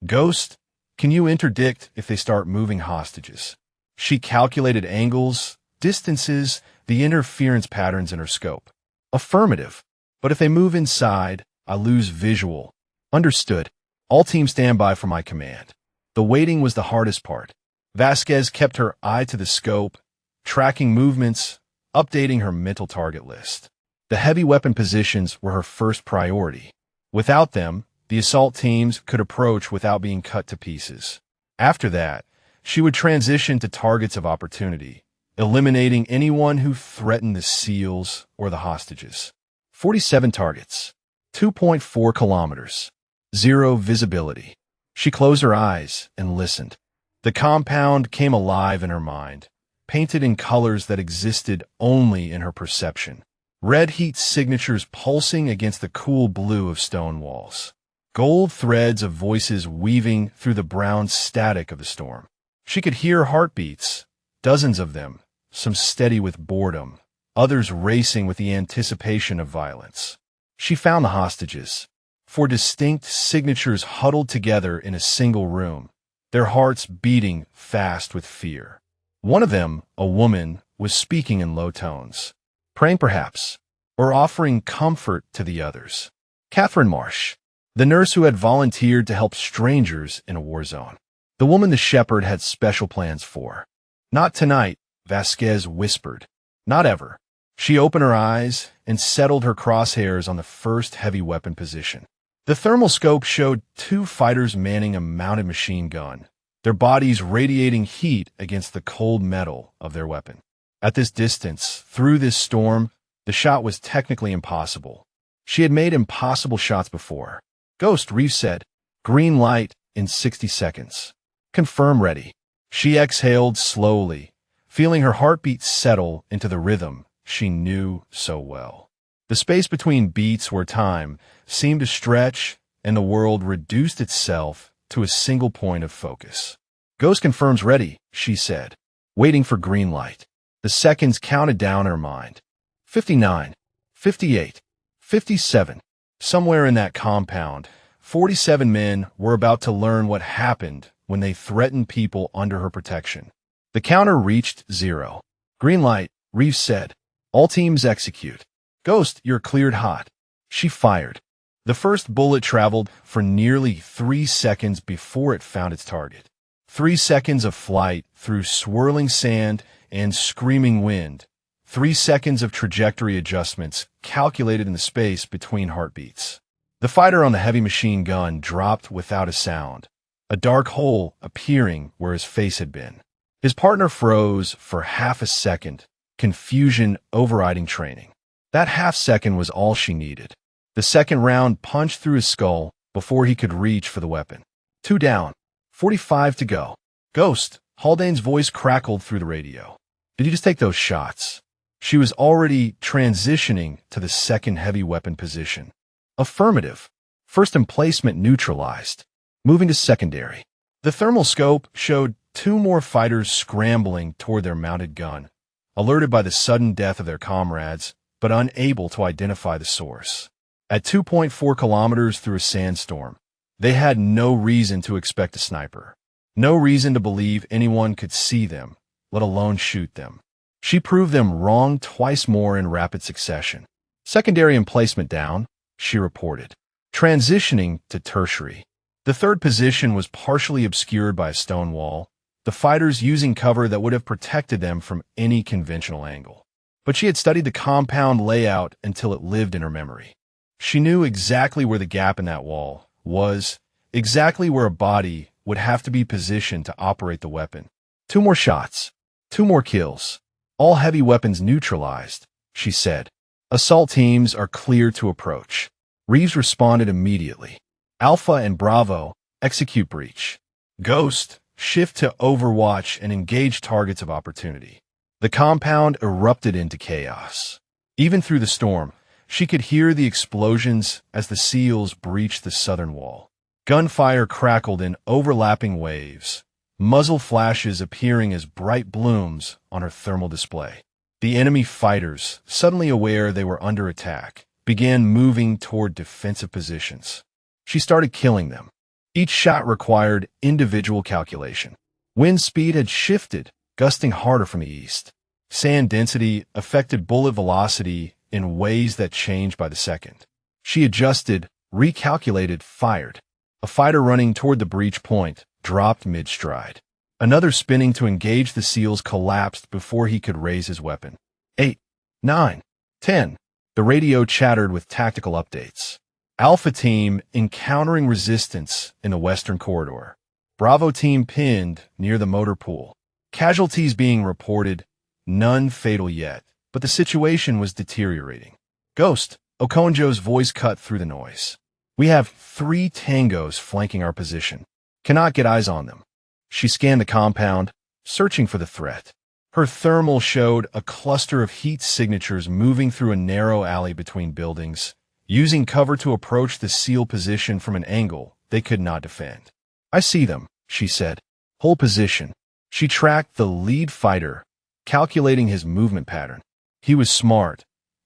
Ghost, can you interdict if they start moving hostages? She calculated angles, distances, the interference patterns in her scope. Affirmative. But if they move inside, I lose visual. Understood. All teams stand by for my command. The waiting was the hardest part. Vasquez kept her eye to the scope, tracking movements, updating her mental target list. The heavy weapon positions were her first priority. Without them, the assault teams could approach without being cut to pieces. After that, she would transition to targets of opportunity, eliminating anyone who threatened the SEALs or the hostages. 47 targets, 2.4 kilometers, 0 visibility. She closed her eyes and listened. The compound came alive in her mind, painted in colors that existed only in her perception. Red heat signatures pulsing against the cool blue of stone walls. Gold threads of voices weaving through the brown static of the storm. She could hear heartbeats, dozens of them, some steady with boredom, others racing with the anticipation of violence. She found the hostages, 4 distinct signatures huddled together in a single room, their hearts beating fast with fear. One of them, a woman, was speaking in low tones, praying perhaps, or offering comfort to the others. Catherine Marsh, the nurse who had volunteered to help strangers in a war zone. The woman the shepherd had special plans for. Not tonight, Vasquez whispered. Not ever. She opened her eyes and settled her crosshairs on the first heavy weapon position. The thermal scope showed 2 fighters manning a mounted machine gun, their bodies radiating heat against the cold metal of their weapon. At this distance, through this storm, the shot was technically impossible. She had made impossible shots before. Ghost, Reeves said. Green light in 60 seconds. Confirm ready. She exhaled slowly, feeling her heartbeat settle into the rhythm she knew so well. The space between beats where time seemed to stretch and the world reduced itself to a single point of focus. Ghost confirms ready, she said, waiting for green light. The seconds counted down in her mind. 59, 58, 57. Somewhere in that compound, 47 men were about to learn what happened when they threatened people under her protection. The counter reached 0. Green light, Reeves said. All teams execute. Ghost, you're cleared hot. She fired. The first bullet traveled for nearly 3 seconds before it found its target. 3 seconds of flight through swirling sand and screaming wind. 3 seconds of trajectory adjustments calculated in the space between heartbeats. The fighter on the heavy machine gun dropped without a sound, a dark hole appearing where his face had been. His partner froze for half a second, confusion overriding training. That half second was all she needed. The second round punched through his skull before he could reach for the weapon. 2 down, 45 to go. Ghost, Haldane's voice crackled through the radio. Did you just take those shots? She was already transitioning to the second heavy weapon position. Affirmative. First emplacement neutralized. Moving to secondary. The thermal scope showed two more fighters scrambling toward their mounted gun, alerted by the sudden death of their comrades, but unable to identify the source. At 2.4 kilometers through a sandstorm, they had no reason to expect a sniper. No reason to believe anyone could see them, let alone shoot them. She proved them wrong twice more in rapid succession. Secondary emplacement down, she reported. Transitioning to tertiary. The third position was partially obscured by a stone wall, the fighters using cover that would have protected them from any conventional angle. But she had studied the compound layout until it lived in her memory. She knew exactly where the gap in that wall was, exactly where a body would have to be positioned to operate the weapon. 2 more shots. 2 more kills. All heavy weapons neutralized, she said. Assault teams are clear to approach. Reeves responded immediately. Alpha and Bravo, execute breach. Ghost, shift to Overwatch and engage targets of opportunity. The compound erupted into chaos. Even through the storm, she could hear the explosions as the SEALs breached the southern wall. Gunfire crackled in overlapping waves, muzzle flashes appearing as bright blooms on her thermal display. The enemy fighters, suddenly aware they were under attack, began moving toward defensive positions. She started killing them. Each shot required individual calculation. Wind speed had shifted, gusting harder from the east. Sand density affected bullet velocity in ways that changed by the second. She adjusted, recalculated, fired. A fighter running toward the breach point dropped mid-stride. Another spinning to engage the SEALs collapsed before he could raise his weapon. 8, 9, 10. The radio chattered with tactical updates. Alpha Team encountering resistance in the western corridor. Bravo Team pinned near the motor pool. Casualties being reported, none fatal yet, but the situation was deteriorating. Ghost, Okonjo's voice cut through the noise. We have 3 tangos flanking our position. Cannot get eyes on them. She scanned the compound, searching for the threat. Her thermal showed a cluster of heat signatures moving through a narrow alley between buildings, using cover to approach the SEAL position from an angle they could not defend. I see them, she said. Hold position. She tracked the lead fighter, calculating his movement pattern. He was smart,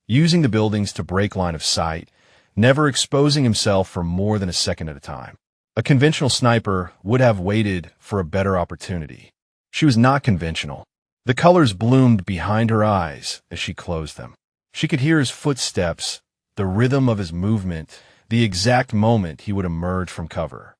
using the buildings to break line of sight, never exposing himself for more than a second at a time. A conventional sniper would have waited for a better opportunity. She was not conventional. The colors bloomed behind her eyes as she closed them. She could hear his footsteps, the rhythm of his movement, the exact moment he would emerge from cover.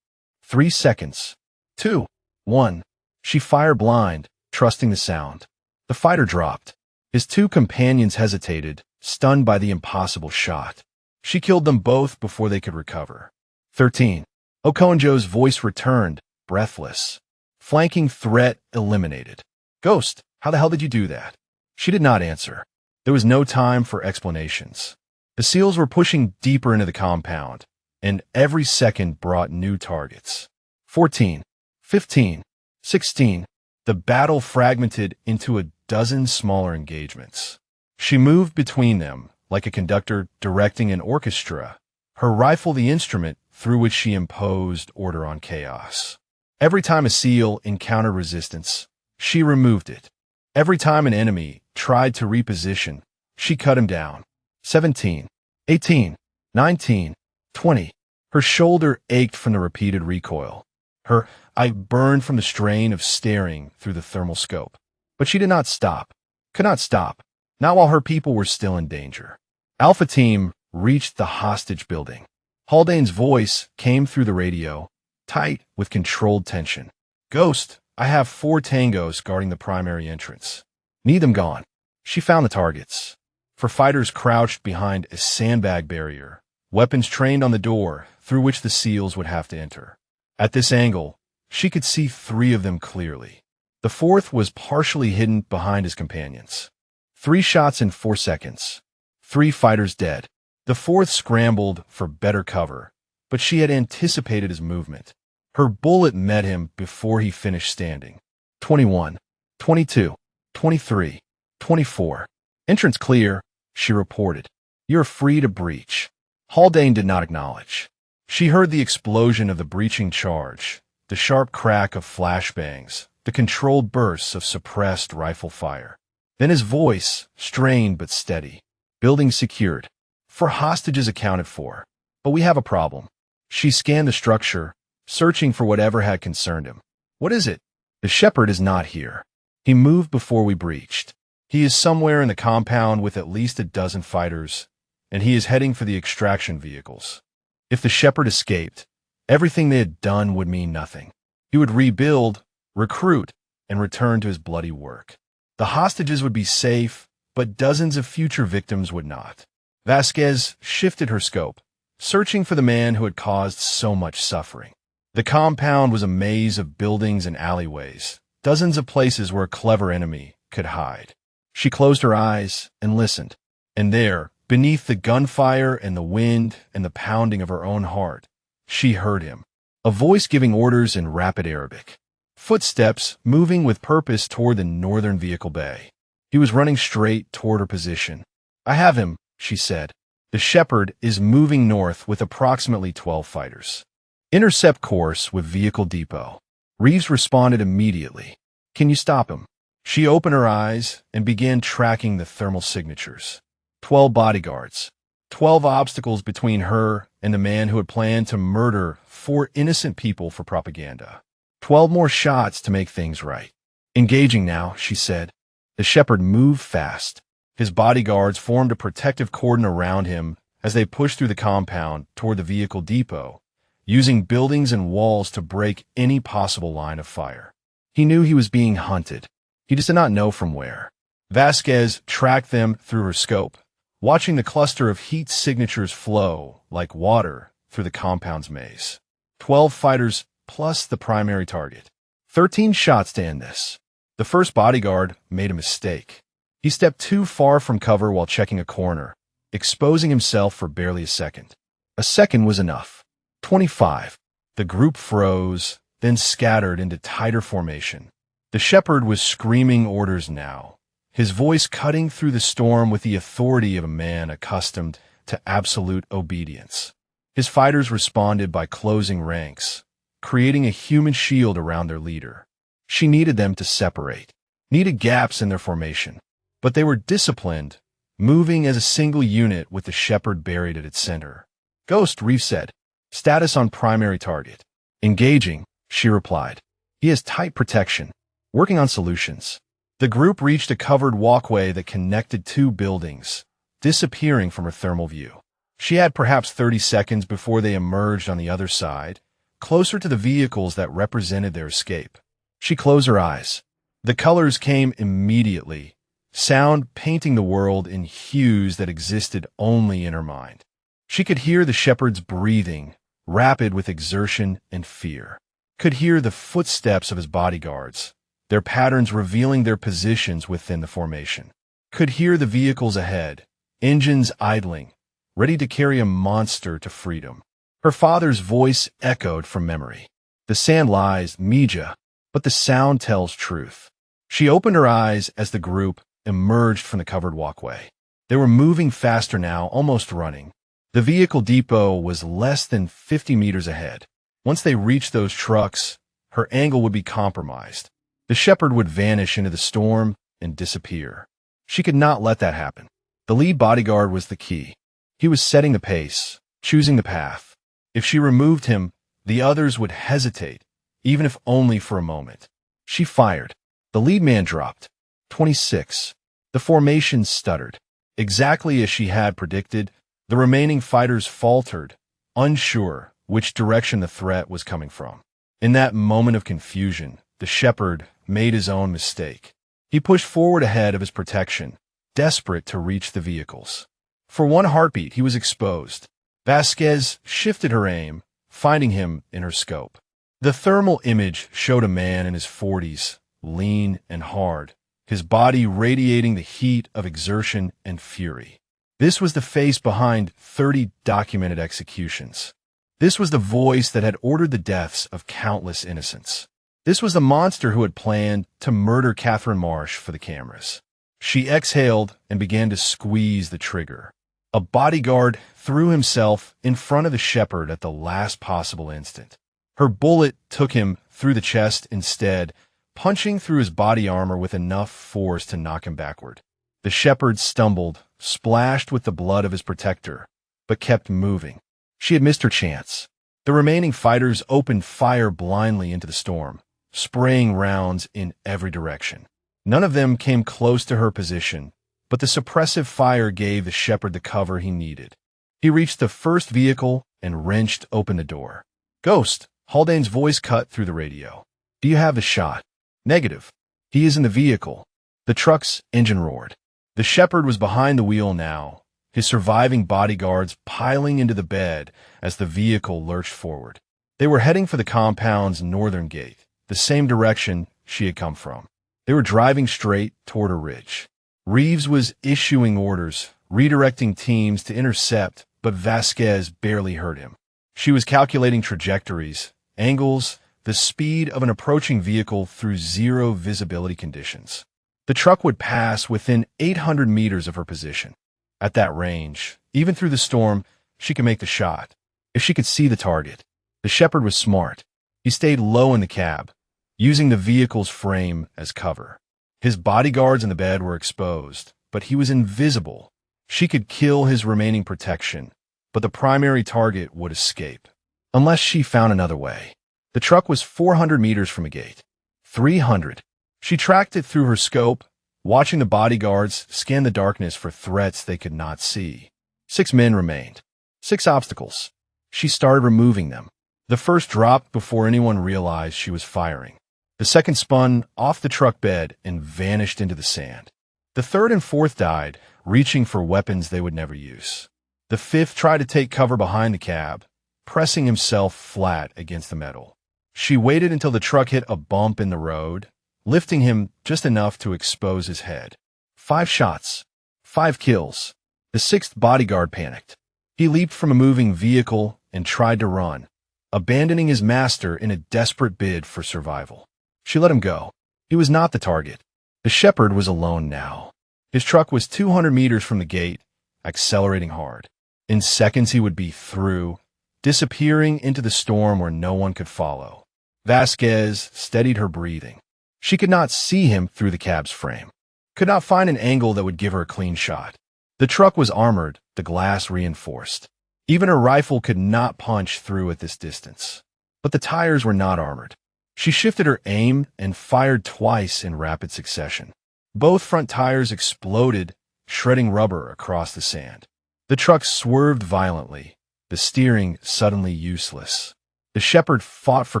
3 seconds. 2. 1. She fired blind, trusting the sound. The fighter dropped. His 2 companions hesitated, stunned by the impossible shot. She killed them both before they could recover. 13. Okonjo's voice returned, breathless. Flanking threat eliminated. Ghost, how the hell did you do that? She did not answer. There was no time for explanations. The SEALs were pushing deeper into the compound, and every second brought new targets. 14, 15, 16. The battle fragmented into a dozen smaller engagements. She moved between them, like a conductor directing an orchestra, her rifle the instrument through which she imposed order on chaos. Every time a SEAL encountered resistance, she removed it. Every time an enemy tried to reposition, she cut him down. 17, 18, 19, 20. Her shoulder ached from the repeated recoil. Her eye burned from the strain of staring through the thermal scope. But she did not stop. Could not stop. Not while her people were still in danger. Alpha Team reached the hostage building. Haldane's voice came through the radio, tight with controlled tension. Ghost, I have 4 tangos guarding the primary entrance. Need them gone. She found the targets. For fighters crouched behind a sandbag barrier, weapons trained on the door through which the SEALs would have to enter. At this angle, she could see 3 of them clearly. The 4th was partially hidden behind his companions. 3 shots in 4 seconds. 3 fighters dead. The 4th scrambled for better cover, but she had anticipated his movement. Her bullet met him before he finished standing. 21, 22, 23, 24. Entrance clear, she reported. You're free to breach. Haldane did not acknowledge. She heard the explosion of the breaching charge, the sharp crack of flashbangs, the controlled bursts of suppressed rifle fire. Then his voice, strained but steady. Buildings secured. 4 hostages accounted for. But we have a problem. She scanned the structure, searching for whatever had concerned him. What is it? The shepherd is not here. He moved before we breached. He is somewhere in the compound with at least a dozen fighters, and he is heading for the extraction vehicles. If the shepherd escaped, everything they had done would mean nothing. He would rebuild, recruit, and return to his bloody work. The hostages would be safe, but dozens of future victims would not. Vasquez shifted her scope, searching for the man who had caused so much suffering. The compound was a maze of buildings and alleyways, dozens of places where a clever enemy could hide. She closed her eyes and listened, and there, beneath the gunfire and the wind and the pounding of her own heart, she heard him, a voice giving orders in rapid Arabic. Footsteps moving with purpose toward the northern vehicle bay. He was running straight toward her position. "I have him," she said. "The shepherd is moving north with approximately 12 fighters. Intercept course with vehicle depot." Reeves responded immediately. "Can you stop him?" She opened her eyes and began tracking the thermal signatures. 12 bodyguards. 12 obstacles between her and the man who had planned to murder 4 innocent people for propaganda. 12 more shots to make things right. "Engaging now," she said. The shepherd moved fast. His bodyguards formed a protective cordon around him as they pushed through the compound toward the vehicle depot, using buildings and walls to break any possible line of fire. He knew he was being hunted. He just did not know from where. Vasquez tracked them through her scope, watching the cluster of heat signatures flow like water through the compound's maze. 12 fighters plus the primary target. 13 shots to end this. The first bodyguard made a mistake. He stepped too far from cover while checking a corner, exposing himself for barely a second. A second was enough. 25. The group froze, then scattered into tighter formation. The shepherd was screaming orders now, his voice cutting through the storm with the authority of a man accustomed to absolute obedience. His fighters responded by closing ranks, creating a human shield around their leader. She needed them to separate, needed gaps in their formation. But they were disciplined, moving as a single unit with the shepherd buried at its center. "Ghost," Reeves said. "Status on primary target." "Engaging," she replied. "He has tight protection. Working on solutions." The group reached a covered walkway that connected 2 buildings, disappearing from her thermal view. She had perhaps 30 seconds before they emerged on the other side, closer to the vehicles that represented their escape. She closed her eyes. The colors came immediately, sound painting the world in hues that existed only in her mind. She could hear the shepherd's breathing, rapid with exertion and fear. Could hear the footsteps of his bodyguards, their patterns revealing their positions within the formation. Could hear the vehicles ahead, engines idling, ready to carry a monster to freedom. Her father's voice echoed from memory. "The sand lies, Mija, but the sound tells truth." She opened her eyes as the group emerged from the covered walkway. They were moving faster now, almost running. The vehicle depot was less than 50 meters ahead. Once they reached those trucks, her angle would be compromised. The shepherd would vanish into the storm and disappear. She could not let that happen. The lead bodyguard was the key. He was setting the pace, choosing the path. If she removed him, the others would hesitate, even if only for a moment. She fired. The lead man dropped. 26. The formation stuttered. Exactly as she had predicted, the remaining fighters faltered, unsure which direction the threat was coming from. In that moment of confusion, the shepherd made his own mistake. He pushed forward ahead of his protection, desperate to reach the vehicles. For one heartbeat, he was exposed. Vasquez shifted her aim, finding him in her scope. The thermal image showed a man in his 40s, lean and hard, his body radiating the heat of exertion and fury. This was the face behind 30 documented executions. This was the voice that had ordered the deaths of countless innocents. This was the monster who had planned to murder Catherine Marsh for the cameras. She exhaled and began to squeeze the trigger. A bodyguard threw himself in front of the shepherd at the last possible instant. Her bullet took him through the chest instead, punching through his body armor with enough force to knock him backward. The shepherd stumbled, splashed with the blood of his protector, but kept moving. She had missed her chance. The remaining fighters opened fire blindly into the storm, spraying rounds in every direction. None of them came close to her position, but the suppressive fire gave the shepherd the cover he needed. He reached the first vehicle and wrenched open the door. "Ghost," Haldane's voice cut through the radio. "Do you have the shot?" "Negative. He is in the vehicle." The truck's engine roared. The shepherd was behind the wheel now, his surviving bodyguards piling into the bed as the vehicle lurched forward. They were heading for the compound's northern gate, the same direction she had come from. They were driving straight toward a ridge. Reeves was issuing orders, redirecting teams to intercept, but Vasquez barely heard him. She was calculating trajectories, angles, the speed of an approaching vehicle through zero visibility conditions. The truck would pass within 800 meters of her position. At that range, even through the storm, she could make the shot. If she could see the target. The shepherd was smart. He stayed low in the cab, using the vehicle's frame as cover. His bodyguards in the bed were exposed, but he was invisible. She could kill his remaining protection, but the primary target would escape, unless she found another way. The truck was 400 meters from a gate. 300. She tracked it through her scope, watching the bodyguards scan the darkness for threats they could not see. 6 men remained. 6 obstacles. She started removing them. The first dropped before anyone realized she was firing. The second spun off the truck bed and vanished into the sand. The third and fourth died, reaching for weapons they would never use. The fifth tried to take cover behind the cab, pressing himself flat against the metal. She waited until the truck hit a bump in the road, lifting him just enough to expose his head. 5 shots. 5 kills. The 6th bodyguard panicked. He leaped from a moving vehicle and tried to run, abandoning his master in a desperate bid for survival. She let him go. He was not the target. The shepherd was alone now. His truck was 200 meters from the gate, accelerating hard. In seconds he would be through, disappearing into the storm where no one could follow. Vasquez steadied her breathing. She could not see him through the cab's frame, could not find an angle that would give her a clean shot. The truck was armored, the glass reinforced. Even her rifle could not punch through at this distance. But the tires were not armored. She shifted her aim and fired twice in rapid succession. Both front tires exploded, shredding rubber across the sand. The truck swerved violently, the steering suddenly useless. The shepherd fought for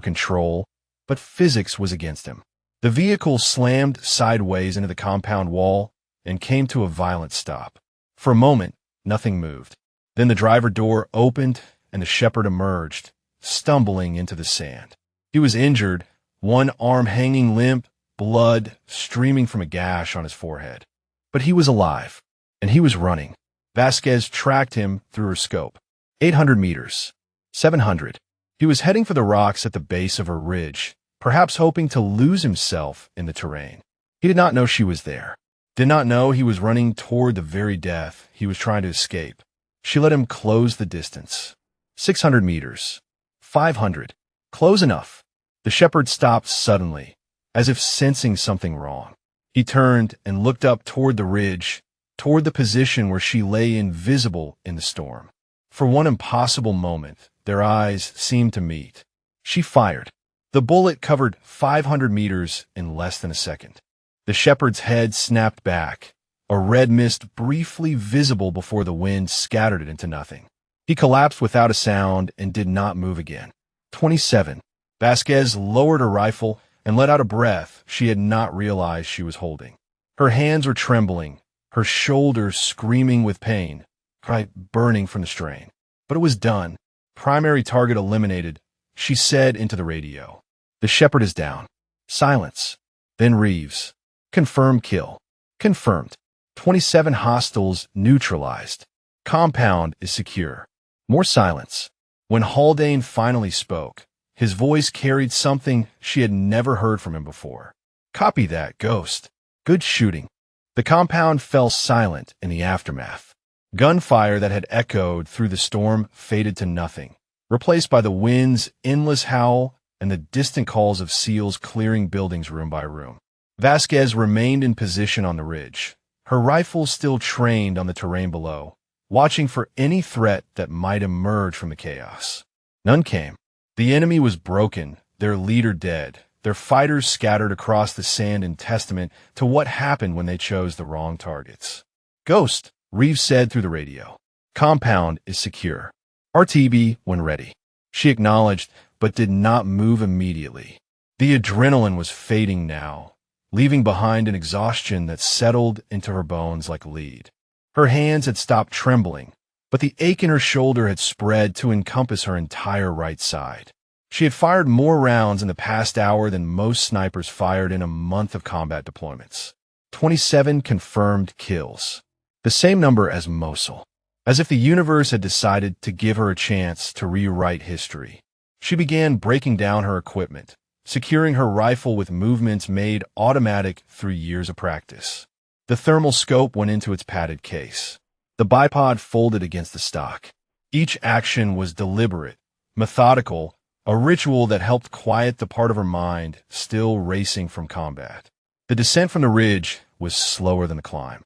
control, but physics was against him. The vehicle slammed sideways into the compound wall and came to a violent stop. For a moment, nothing moved. Then the driver door opened and the shepherd emerged, stumbling into the sand. He was injured, one arm hanging limp, blood streaming from a gash on his forehead. But he was alive, and he was running. Vasquez tracked him through her scope. 800 meters. 700. He was heading for the rocks at the base of a ridge, perhaps hoping to lose himself in the terrain. He did not know she was there. Did not know he was running toward the very death he was trying to escape. She let him close the distance. 600 meters. 500. Close enough. The shepherd stopped suddenly, as if sensing something wrong. He turned and looked up toward the ridge, toward the position where she lay invisible in the storm. For one impossible moment, their eyes seemed to meet. She fired. The bullet covered 500 meters in less than a second. The shepherd's head snapped back, a red mist briefly visible before the wind scattered it into nothing. He collapsed without a sound and did not move again. 27. Vasquez lowered her rifle and let out a breath she had not realized she was holding. Her hands were trembling, her shoulders screaming with pain, right burning from the strain. But it was done. Primary target eliminated, she said into the radio. The shepherd is down. Silence. Then Reeves. Confirmed kill. Confirmed. 27 hostiles neutralized. Compound is secure. More silence. When Haldane finally spoke, his voice carried something she had never heard from him before. Copy that, Ghost. Good shooting. The compound fell silent in the aftermath. Gunfire that had echoed through the storm faded to nothing, replaced by the wind's endless howl and the distant calls of SEALs clearing buildings room by room. Vasquez remained in position on the ridge, her rifle still trained on the terrain below, watching for any threat that might emerge from the chaos. None came. The enemy was broken, their leader dead, their fighters scattered across the sand in testament to what happened when they chose the wrong targets. "Ghost," Reeves said through the radio. "Compound is secure. RTB when ready." She acknowledged, but did not move immediately. The adrenaline was fading now, leaving behind an exhaustion that settled into her bones like lead. Her hands had stopped trembling, but the ache in her shoulder had spread to encompass her entire right side. She had fired more rounds in the past hour than most snipers fired in a month of combat deployments. 27 confirmed kills. The same number as Mosul. As if the universe had decided to give her a chance to rewrite history. She began breaking down her equipment, securing her rifle with movements made automatic through years of practice. The thermal scope went into its padded case. The bipod folded against the stock. Each action was deliberate, methodical, a ritual that helped quiet the part of her mind still racing from combat. The descent from the ridge was slower than the climb.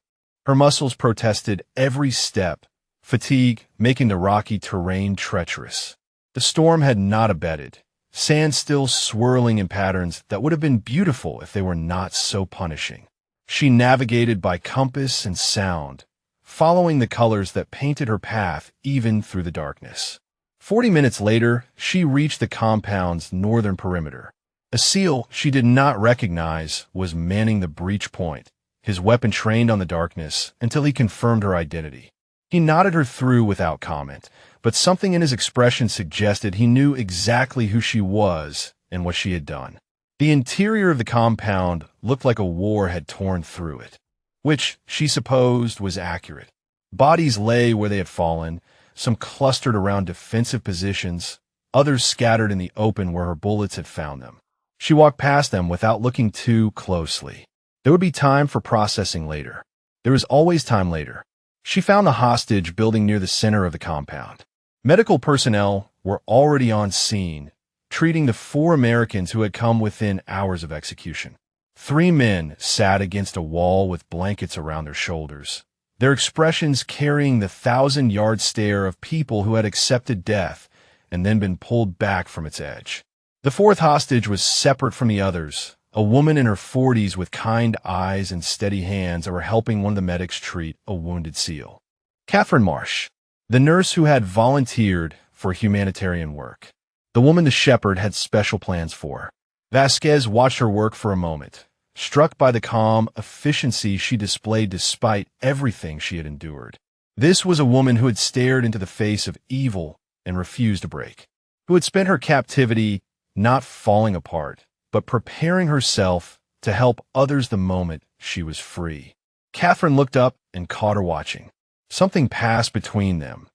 Her muscles protested every step, fatigue making the rocky terrain treacherous. The storm had not abated, sand still swirling in patterns that would have been beautiful if they were not so punishing. She navigated by compass and sound, following the colors that painted her path even through the darkness. 40 minutes later, she reached the compound's northern perimeter. A SEAL she did not recognize was manning the breach point, his weapon trained on the darkness until he confirmed her identity. He nodded her through without comment, but something in his expression suggested he knew exactly who she was and what she had done. The interior of the compound looked like a war had torn through it, which she supposed was accurate. Bodies lay where they had fallen, some clustered around defensive positions, others scattered in the open where her bullets had found them. She walked past them without looking too closely. There would be time for processing later. There was always time later. She found the hostage building near the center of the compound. Medical personnel were already on scene, treating the 4 Americans who had come within hours of execution. 3 men sat against a wall with blankets around their shoulders, their expressions carrying the 1,000-yard stare of people who had accepted death and then been pulled back from its edge. The 4th hostage was separate from the others, a woman in her 40s with kind eyes and steady hands that were helping one of the medics treat a wounded SEAL. Catherine Marsh, the nurse who had volunteered for humanitarian work. The woman the shepherd had special plans for. Vasquez watched her work for a moment, struck by the calm efficiency she displayed despite everything she had endured. This was a woman who had stared into the face of evil and refused to break, who had spent her captivity not falling apart, but preparing herself to help others the moment she was free. Catherine looked up and caught her watching. Something passed between them,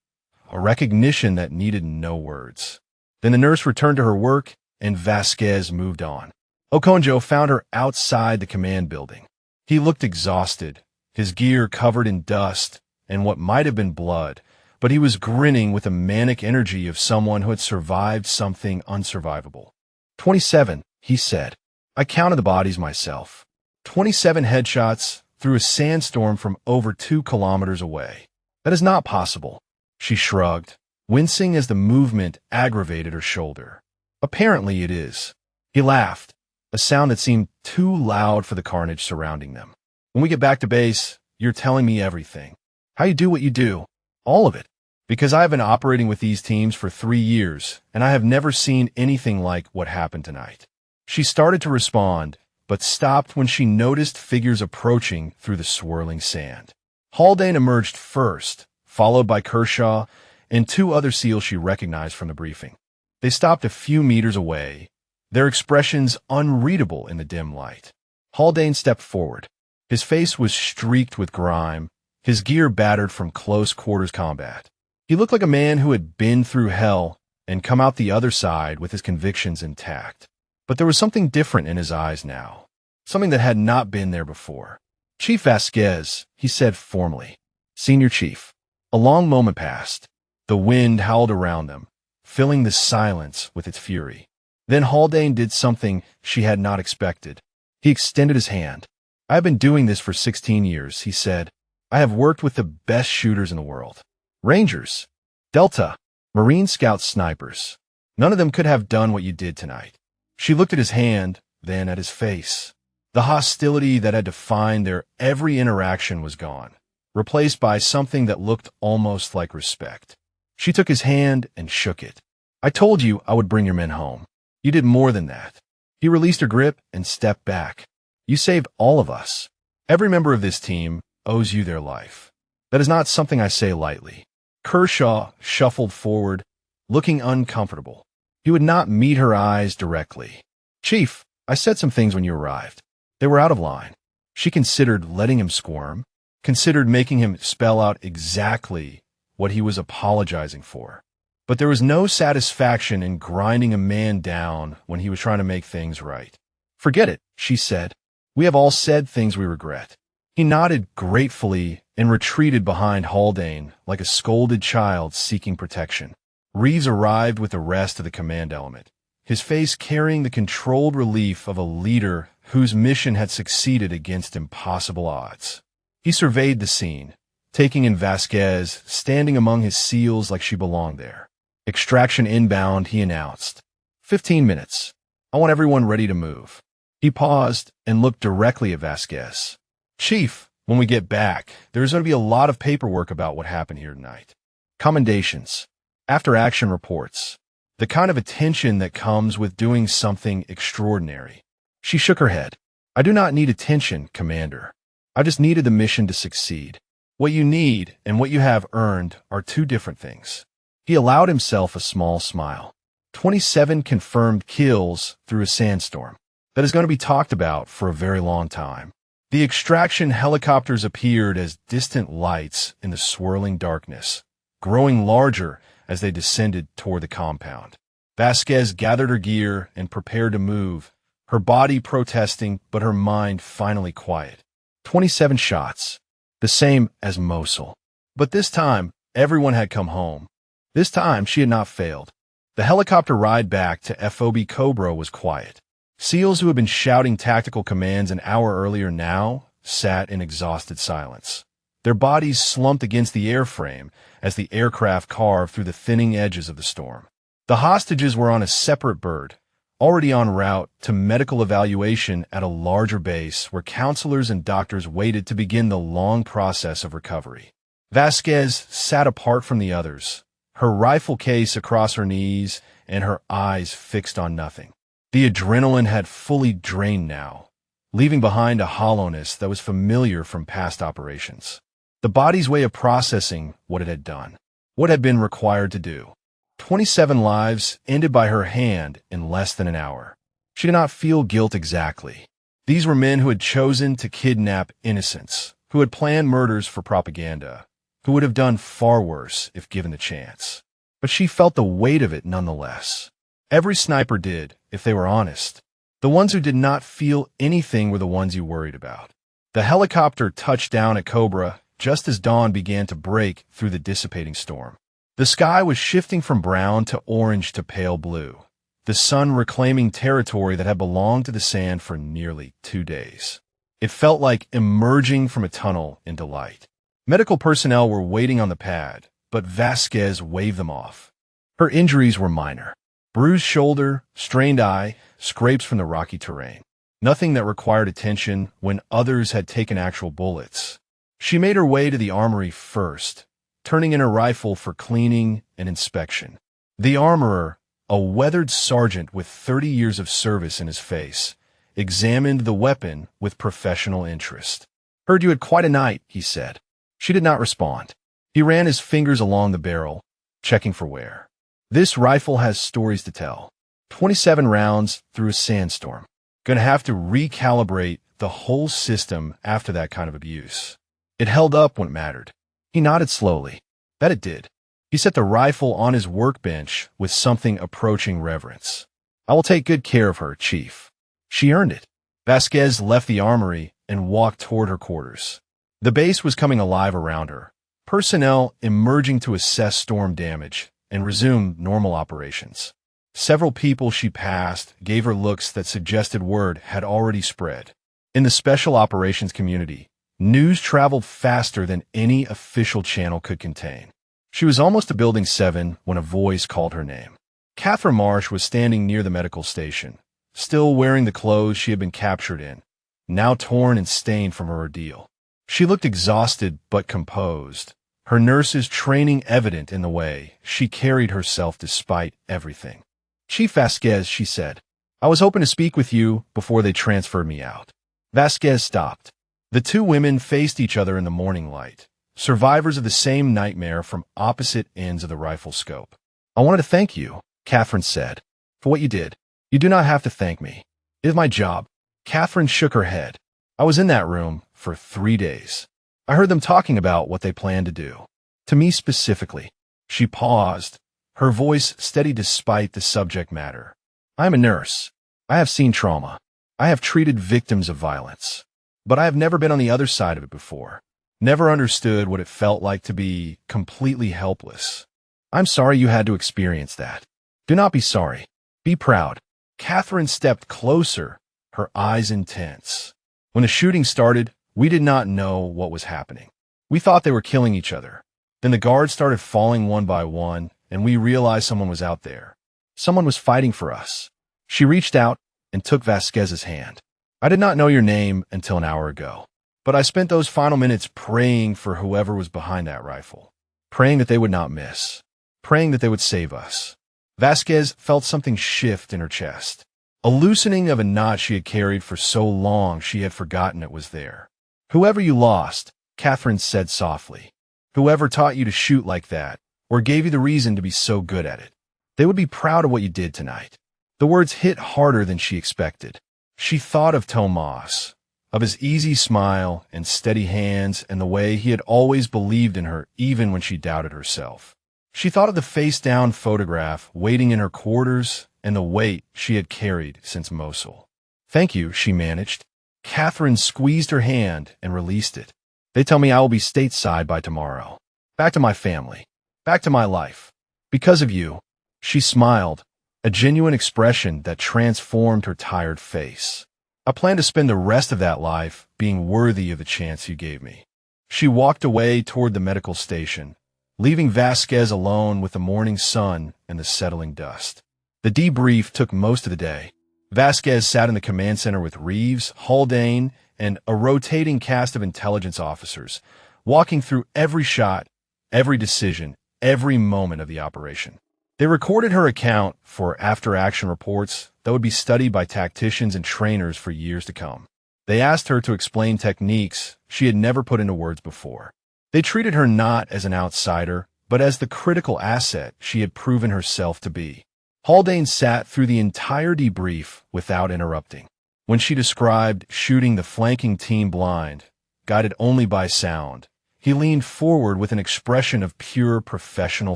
a recognition that needed no words. Then the nurse returned to her work, and Vasquez moved on. Okonjo found her outside the command building. He looked exhausted, his gear covered in dust and what might have been blood, but he was grinning with the manic energy of someone who had survived something unsurvivable. 27, he said. I counted the bodies myself. 27 headshots through a sandstorm from over 2 kilometers away. That is not possible. She shrugged, wincing as the movement aggravated her shoulder. Apparently it is. He laughed, a sound that seemed too loud for the carnage surrounding them. When we get back to base, you're telling me everything. How you do what you do. All of it. Because I have been operating with these teams for 3 years, and I have never seen anything like what happened tonight. She started to respond, but stopped when she noticed figures approaching through the swirling sand. Haldane emerged first, followed by Kershaw and 2 other SEALs she recognized from the briefing. They stopped a few meters away, their expressions unreadable in the dim light. Haldane stepped forward. His face was streaked with grime, his gear battered from close quarters combat. He looked like a man who had been through hell and come out the other side with his convictions intact. But there was something different in his eyes now, something that had not been there before. Chief Vasquez, he said formally. Senior Chief. A long moment passed. The wind howled around them, filling the silence with its fury. Then Haldane did something she had not expected. He extended his hand. "I have been doing this for 16 years, he said. "I have worked with the best shooters in the world. Rangers, Delta, Marine Scouts, snipers. None of them could have done what you did tonight." She looked at his hand, then at his face. The hostility that had defined their every interaction was gone, replaced by something that looked almost like respect. She took his hand and shook it. "I told you I would bring your men home. You did more than that." He released her grip and stepped back. "You saved all of us. Every member of this team owes you their life. That is not something I say lightly." Kershaw shuffled forward, looking uncomfortable. He would not meet her eyes directly. "Chief, I said some things when you arrived. They were out of line." She considered letting him squirm, considered making him spell out exactly what he was apologizing for. But there was no satisfaction in grinding a man down when he was trying to make things right. "Forget it," she said. "We have all said things we regret." He nodded gratefully and retreated behind Haldane like a scolded child seeking protection. Reeves arrived with the rest of the command element, his face carrying the controlled relief of a leader whose mission had succeeded against impossible odds. He surveyed the scene, taking in Vasquez standing among his SEALs like she belonged there. "Extraction inbound," he announced. 15 minutes. I want everyone ready to move." He paused and looked directly at Vasquez. "Chief, when we get back, there's going to be a lot of paperwork about what happened here tonight. Commendations, after-action reports, the kind of attention that comes with doing something extraordinary." She shook her head. "I do not need attention, Commander. I just needed the mission to succeed. What you need and what you have earned are two different things." He allowed himself a small smile. 27 confirmed kills through a sandstorm. That is going to be talked about for a very long time. The extraction helicopters appeared as distant lights in the swirling darkness, growing larger as they descended toward the compound. Vasquez gathered her gear and prepared to move, her body protesting but her mind finally quiet. 27 shots, the same as Mosul. But this time, everyone had come home. This time, she had not failed. The helicopter ride back to FOB Cobra was quiet. SEALs who had been shouting tactical commands an hour earlier now sat in exhausted silence. Their bodies slumped against the airframe as the aircraft carved through the thinning edges of the storm. The hostages were on a separate bird, already en route to medical evaluation at a larger base where counselors and doctors waited to begin the long process of recovery. Vasquez sat apart from the others, her rifle case across her knees and her eyes fixed on nothing. The adrenaline had fully drained now, leaving behind a hollowness that was familiar from past operations. The body's way of processing what it had done, what had been required to do. 27 lives ended by her hand in less than an hour. She did not feel guilt exactly. These were men who had chosen to kidnap innocents, who had planned murders for propaganda, who would have done far worse if given the chance. But she felt the weight of it nonetheless. Every sniper did, if they were honest. The ones who did not feel anything were the ones you worried about. The helicopter touched down at Cobra just as dawn began to break through the dissipating storm. The sky was shifting from brown to orange to pale blue, the sun reclaiming territory that had belonged to the sand for nearly 2 days. It felt like emerging from a tunnel into light. Medical personnel were waiting on the pad, but Vasquez waved them off. Her injuries were minor. Bruised shoulder, strained eye, scrapes from the rocky terrain. Nothing that required attention when others had taken actual bullets. She made her way to the armory first, turning in her rifle for cleaning and inspection. The armorer, a weathered sergeant with 30 years of service in his face, examined the weapon with professional interest. "Heard you had quite a night," he said. She did not respond. He ran his fingers along the barrel, checking for wear. "This rifle has stories to tell. 27 rounds through a sandstorm. Gonna have to recalibrate the whole system after that kind of abuse." It held up when it mattered. He nodded slowly. That it did. He set the rifle on his workbench with something approaching reverence. "I will take good care of her, Chief. She earned it." Vasquez left the armory and walked toward her quarters. The base was coming alive around her, personnel emerging to assess storm damage and resume normal operations. Several people she passed gave her looks that suggested word had already spread. In the special operations community, news traveled faster than any official channel could contain. She was almost to Building 7 when a voice called her name. Catherine Marsh was standing near the medical station, still wearing the clothes she had been captured in, now torn and stained from her ordeal. She looked exhausted but composed, her nurse's training evident in the way she carried herself despite everything. "Chief Vasquez," she said, "I was hoping to speak with you before they transferred me out." Vasquez stopped. The two women faced each other in the morning light, survivors of the same nightmare from opposite ends of the rifle scope. "I wanted to thank you," Catherine said, "for what you did. You do not have to thank me. It is my job." Catherine shook her head. "I was in that room for 3 days. I heard them talking about what they planned to do. To me specifically." She paused, her voice steady despite the subject matter. "I am a nurse. I have seen trauma. I have treated victims of violence. But I have never been on the other side of it before. Never understood what it felt like to be completely helpless. I'm sorry you had to experience that. Do not be sorry. Be proud." Catherine stepped closer, her eyes intense. "When the shooting started, we did not know what was happening. We thought they were killing each other. Then the guards started falling one by one, and we realized someone was out there. Someone was fighting for us." She reached out and took Vasquez's hand. "I did not know your name until an hour ago, but I spent those final minutes praying for whoever was behind that rifle, praying that they would not miss, praying that they would save us." Vasquez felt something shift in her chest, a loosening of a knot she had carried for so long she had forgotten it was there. "Whoever you lost," Catherine said softly, "whoever taught you to shoot like that, or gave you the reason to be so good at it, they would be proud of what you did tonight." The words hit harder than she expected. She thought of Tomas, of his easy smile and steady hands and the way he had always believed in her even when she doubted herself. She thought of the face-down photograph waiting in her quarters and the weight she had carried since Mosul. "Thank you," she managed. Catherine squeezed her hand and released it. "They tell me I will be stateside by tomorrow. Back to my family. Back to my life. Because of you." She smiled, a genuine expression that transformed her tired face. "I plan to spend the rest of that life being worthy of the chance you gave me." She walked away toward the medical station, leaving Vasquez alone with the morning sun and the settling dust. The debrief took most of the day. Vasquez sat in the command center with Reeves, Haldane, and a rotating cast of intelligence officers, walking through every shot, every decision, every moment of the operation. They recorded her account for after-action reports that would be studied by tacticians and trainers for years to come. They asked her to explain techniques she had never put into words before. They treated her not as an outsider, but as the critical asset she had proven herself to be. Haldane sat through the entire debrief without interrupting. When she described shooting the flanking team blind, guided only by sound, he leaned forward with an expression of pure professional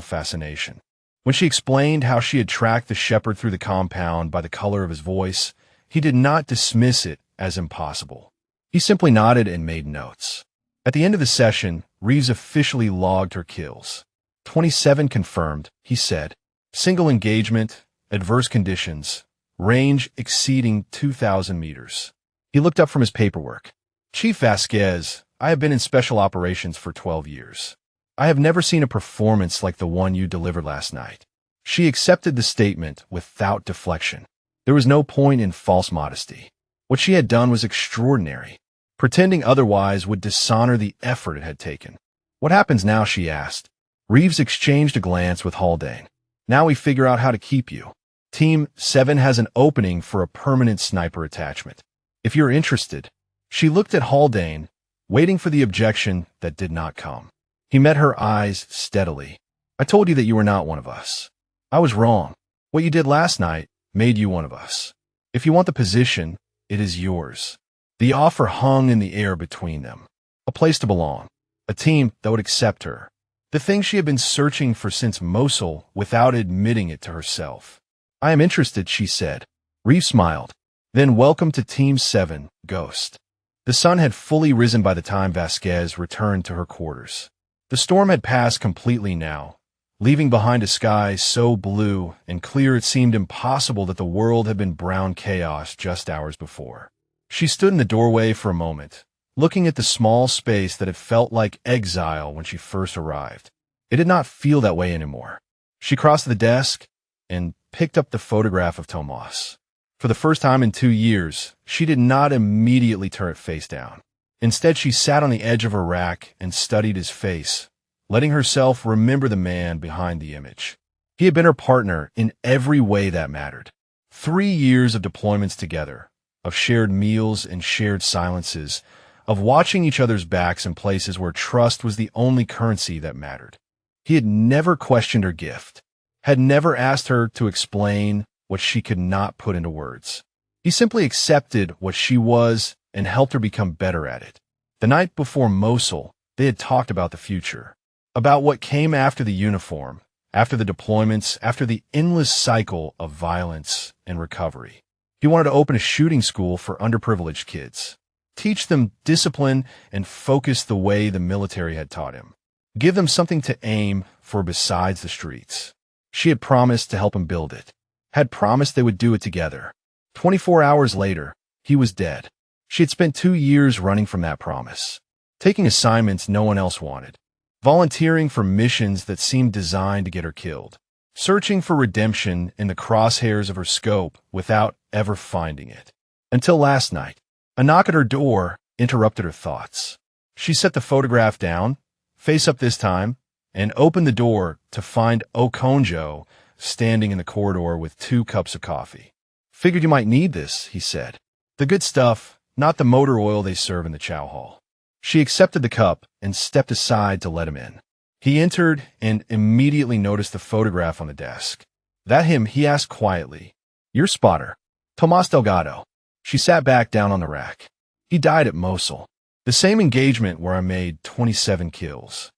fascination. When she explained how she had tracked the shepherd through the compound by the color of his voice, he did not dismiss it as impossible. He simply nodded and made notes. At the end of the session, Reeves officially logged her kills. 27 confirmed, he said. Single engagement, adverse conditions, range exceeding 2,000 meters. He looked up from his paperwork. "Chief Vasquez, I have been in special operations for 12 years. I have never seen a performance like the one you delivered last night." She accepted the statement without deflection. There was no point in false modesty. What she had done was extraordinary. Pretending otherwise would dishonor the effort it had taken. "What happens now?" she asked. Reeves exchanged a glance with Haldane. "Now we figure out how to keep you. Team 7 has an opening for a permanent sniper attachment. If you're interested." She looked at Haldane, waiting for the objection that did not come. He met her eyes steadily. "I told you that you were not one of us. I was wrong. What you did last night made you one of us. If you want the position, it is yours." The offer hung in the air between them. A place to belong. A team that would accept her. The thing she had been searching for since Mosul without admitting it to herself. "I am interested," she said. Reeves smiled. "Then welcome to Team 7, Ghost." The sun had fully risen by the time Vasquez returned to her quarters. The storm had passed completely now, leaving behind a sky so blue and clear it seemed impossible that the world had been brown chaos just hours before. She stood in the doorway for a moment, looking at the small space that had felt like exile when she first arrived. It did not feel that way anymore. She crossed the desk and picked up the photograph of Tomas. For the first time in 2 years, she did not immediately turn it face down. Instead, she sat on the edge of her rack and studied his face, letting herself remember the man behind the image. He had been her partner in every way that mattered. 3 years of deployments together, of shared meals and shared silences, of watching each other's backs in places where trust was the only currency that mattered. He had never questioned her gift, had never asked her to explain what she could not put into words. He simply accepted what she was and helped her become better at it. The night before Mosul, they had talked about the future, about what came after the uniform, after the deployments, after the endless cycle of violence and recovery. He wanted to open a shooting school for underprivileged kids, teach them discipline and focus the way the military had taught him, give them something to aim for besides the streets. She had promised to help him build it, had promised they would do it together. 24 hours later, he was dead. She had spent 2 years running from that promise, taking assignments no one else wanted, volunteering for missions that seemed designed to get her killed, searching for redemption in the crosshairs of her scope without ever finding it. Until last night, a knock at her door interrupted her thoughts. She set the photograph down, face up this time, and opened the door to find Okonjo standing in the corridor with 2 cups of coffee. "Figured you might need this," he said. "The good stuff, not the motor oil they serve in the chow hall." She accepted the cup and stepped aside to let him in. He entered and immediately noticed the photograph on the desk. "That him?" he asked quietly. "Your spotter, Tomas Delgado." She sat back down on the rack. "He died at Mosul, the same engagement where I made 27 kills."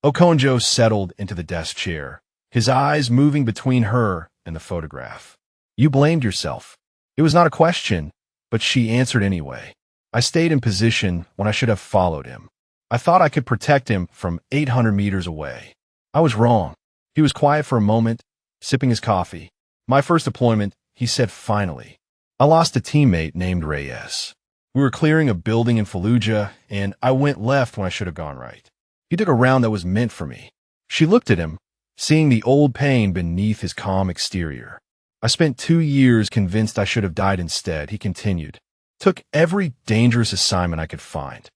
Okonjo settled into the desk chair, his eyes moving between her and the photograph. "You blamed yourself." It was not a question, but she answered anyway. "I stayed in position when I should have followed him. I thought I could protect him from 800 meters away. I was wrong." He was quiet for a moment, sipping his coffee. "My first deployment," he said finally. "I lost a teammate named Reyes. We were clearing a building in Fallujah, and I went left when I should have gone right. He took a round that was meant for me." She looked at him, seeing the old pain beneath his calm exterior. "I spent 2 years convinced I should have died instead," he continued. "Took every dangerous assignment I could find.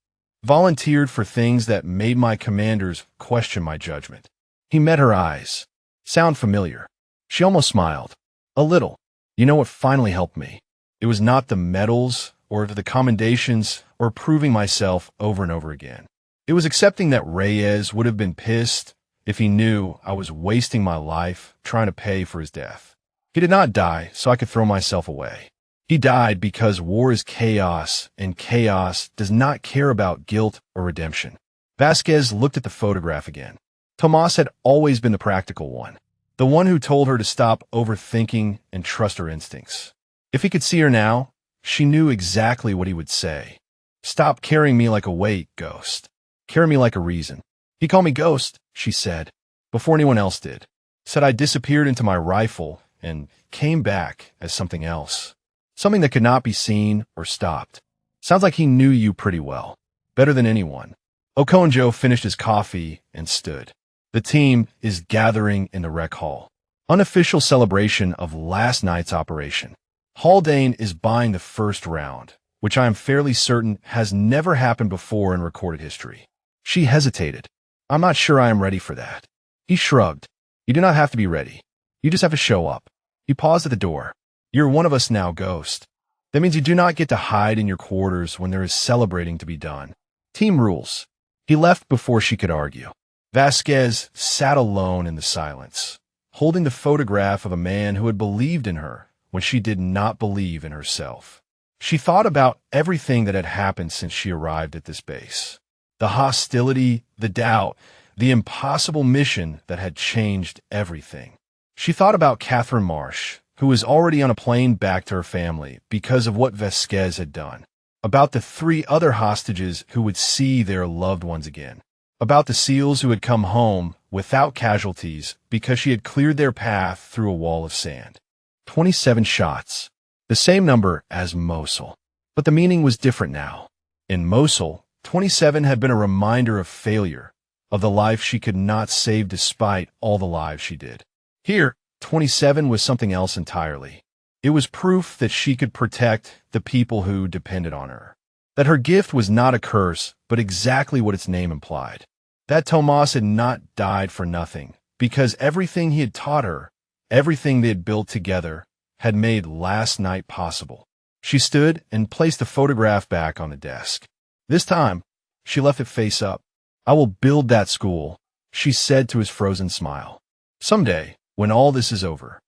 Volunteered for things that made my commanders question my judgment." He met her eyes. "Sound familiar?" She almost smiled. "A little. You know what finally helped me? It was not the medals or the commendations or proving myself over and over again. It was accepting that Reyes would have been pissed if he knew I was wasting my life trying to pay for his death. He did not die so I could throw myself away. He died because war is chaos, and chaos does not care about guilt or redemption." Vasquez looked at the photograph again. Tomas had always been the practical one, the one who told her to stop overthinking and trust her instincts. If he could see her now, she knew exactly what he would say. "Stop carrying me like a weight, Ghost. Carry me like a reason." "He called me Ghost," she said, "before anyone else did. Said I disappeared into my rifle and came back as something else. Something that could not be seen or stopped. Sounds like he knew you pretty well. Better than anyone." Okonjo finished his coffee and stood. "The team is gathering in the rec hall. Unofficial celebration of last night's operation. Haldane is buying the first round, which I am fairly certain has never happened before in recorded history." She hesitated. "I'm not sure I am ready for that." He shrugged. "You do not have to be ready. You just have to show up." He paused at the door. "You're one of us now, Ghost. That means you do not get to hide in your quarters when there is celebrating to be done. Team rules." He left before she could argue. Vasquez sat alone in the silence, holding the photograph of a man who had believed in her when she did not believe in herself. She thought about everything that had happened since she arrived at this base. The hostility, the doubt, the impossible mission that had changed everything. She thought about Catherine Marsh, who was already on a plane back to her family because of what Vasquez had done. About the 3 other hostages who would see their loved ones again. About the SEALs who had come home without casualties because she had cleared their path through a wall of sand. 27 shots. The same number as Mosul. But the meaning was different now. In Mosul, 27 had been a reminder of failure, of the life she could not save despite all the lives she did. Here, 27 was something else entirely. It was proof that she could protect the people who depended on her. That her gift was not a curse, but exactly what its name implied. That Tomas had not died for nothing, because everything he had taught her, everything they had built together, had made last night possible. She stood and placed the photograph back on the desk. This time, she left it face up. "I will build that school," she said to his frozen smile. "Someday, when all this is over,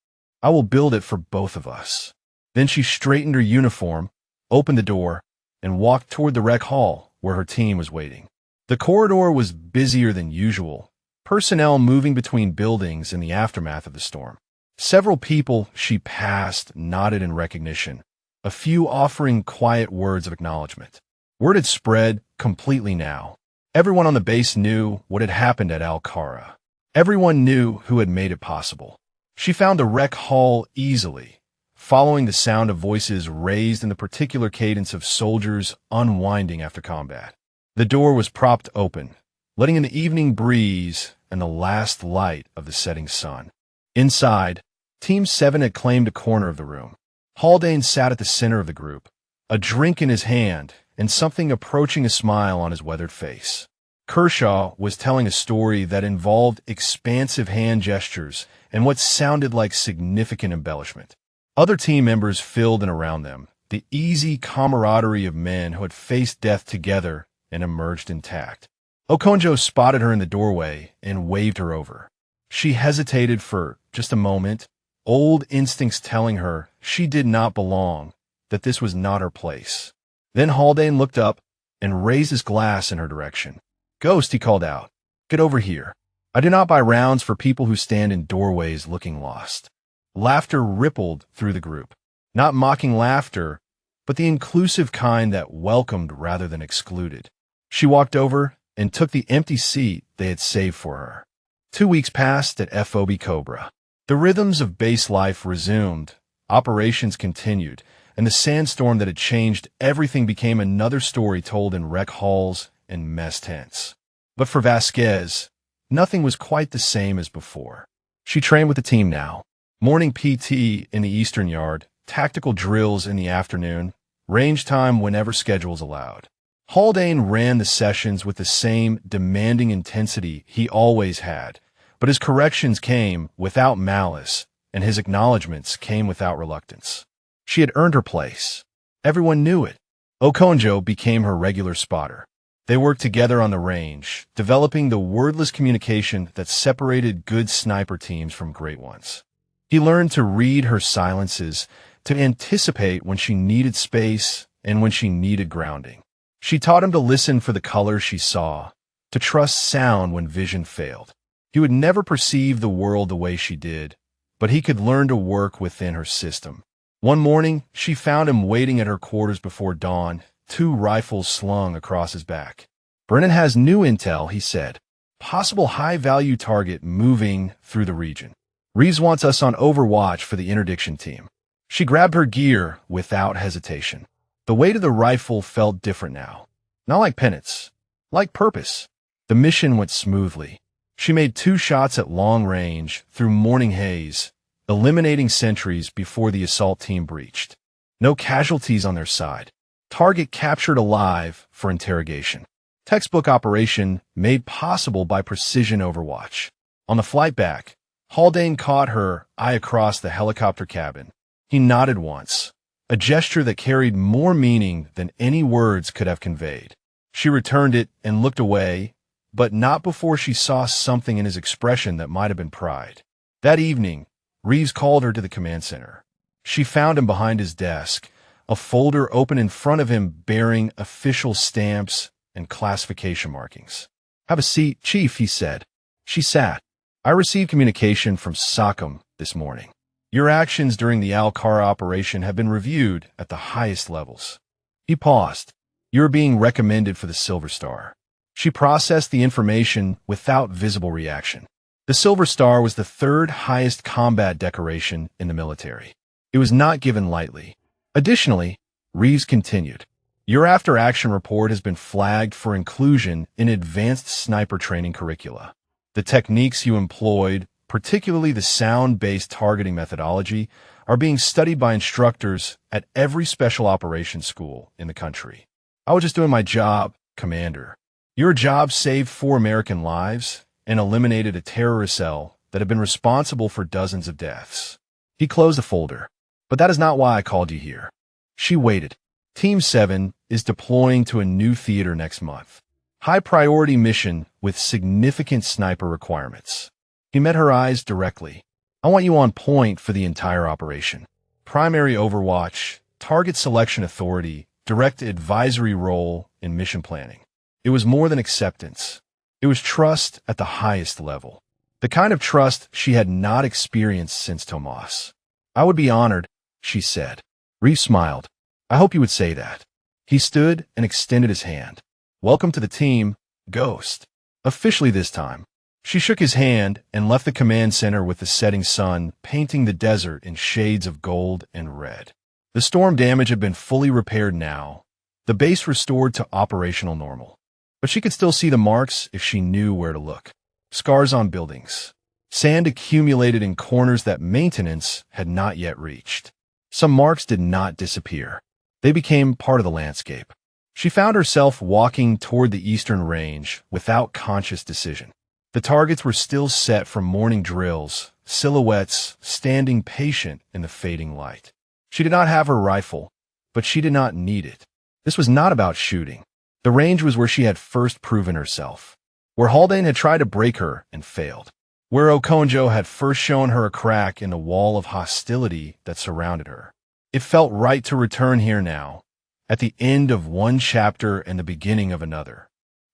I will build it for both of us." Then she straightened her uniform, opened the door, and walked toward the rec hall where her team was waiting. The corridor was busier than usual, personnel moving between buildings in the aftermath of the storm. Several people she passed nodded in recognition, a few offering quiet words of acknowledgement. Word had spread completely now. Everyone on the base knew what had happened at Al-Qara. Everyone knew who had made it possible. She found the rec hall easily, following the sound of voices raised in the particular cadence of soldiers unwinding after combat. The door was propped open, letting in the evening breeze and the last light of the setting sun. Inside, Team 7 had claimed a corner of the room. Haldane sat at the center of the group, a drink in his hand and something approaching a smile on his weathered face. Kershaw was telling a story that involved expansive hand gestures and what sounded like significant embellishment. Other team members filled in around them, the easy camaraderie of men who had faced death together and emerged intact. Okonjo spotted her in the doorway and waved her over. She hesitated for just a moment, old instincts telling her she did not belong, that this was not her place. Then Haldane looked up and raised his glass in her direction. "Ghost," he called out, "get over here. I do not buy rounds for people who stand in doorways looking lost." Laughter rippled through the group. Not mocking laughter, but the inclusive kind that welcomed rather than excluded. She walked over and took the empty seat they had saved for her. 2 weeks passed at FOB Cobra. The rhythms of base life resumed, operations continued, and the sandstorm that had changed everything became another story told in rec halls and mess tents. But for Vasquez, nothing was quite the same as before. She trained with the team now. Morning PT in the Eastern Yard, tactical drills in the afternoon, range time whenever schedules allowed. Haldane ran the sessions with the same demanding intensity he always had, but his corrections came without malice, and his acknowledgments came without reluctance. She had earned her place. Everyone knew it. Okonjo became her regular spotter. They worked together on the range, developing the wordless communication that separated good sniper teams from great ones. He learned to read her silences, to anticipate when she needed space and when she needed grounding. She taught him to listen for the colors she saw, to trust sound when vision failed. He would never perceive the world the way she did, but he could learn to work within her system. One morning, she found him waiting at her quarters before dawn, 2 rifles slung across his back. "Brennan has new intel," he said. "Possible high-value target moving through the region. Reeves wants us on overwatch for the interdiction team." She grabbed her gear without hesitation. The weight of the rifle felt different now. Not like penance, like purpose. The mission went smoothly. She made 2 shots at long range through morning haze, eliminating sentries before the assault team breached. No casualties on their side. Target captured alive for interrogation. Textbook operation made possible by precision overwatch. On the flight back, Haldane caught her eye across the helicopter cabin. He nodded once, a gesture that carried more meaning than any words could have conveyed. She returned it and looked away, but not before she saw something in his expression that might have been pride. That evening, Reeves called her to the command center. She found him behind his desk, a folder open in front of him bearing official stamps and classification markings. "Have a seat, Chief," he said. She sat. "I received communication from SOCOM this morning. Your actions during the Al-Qara operation have been reviewed at the highest levels." He paused. "You are being recommended for the Silver Star." She processed the information without visible reaction. The Silver Star was the third highest combat decoration in the military. It was not given lightly. Additionally, Reeves continued, "Your after-action report has been flagged for inclusion in advanced sniper training curricula. The techniques you employed, particularly the sound-based targeting methodology, are being studied by instructors at every special operations school in the country. I was just doing my job, Commander. Your job saved 4 American lives and eliminated a terrorist cell that had been responsible for dozens of deaths." He closed the folder. "But that is not why I called you here." She waited. "Team 7 is deploying to a new theater next month. High-priority mission with significant sniper requirements." He met her eyes directly. "I want you on point for the entire operation. Primary overwatch, target selection authority, direct advisory role in mission planning." It was more than acceptance. It was trust at the highest level. The kind of trust she had not experienced since Tomas. "I would be honored," she said. Reeves smiled. "I hope you would say that." He stood and extended his hand. "Welcome to the team, Ghost." Officially this time. She shook his hand and left the command center with the setting sun painting the desert in shades of gold and red. The storm damage had been fully repaired now, the base restored to operational normal. But she could still see the marks if she knew where to look. Scars on buildings. Sand accumulated in corners that maintenance had not yet reached. Some marks did not disappear. They became part of the landscape. She found herself walking toward the eastern range without conscious decision. The targets were still set from morning drills, silhouettes standing patient in the fading light. She did not have her rifle, but she did not need it. This was not about shooting. The range was where she had first proven herself, where Haldane had tried to break her and failed, where Okonjo had first shown her a crack in the wall of hostility that surrounded her. It felt right to return here now, at the end of one chapter and the beginning of another.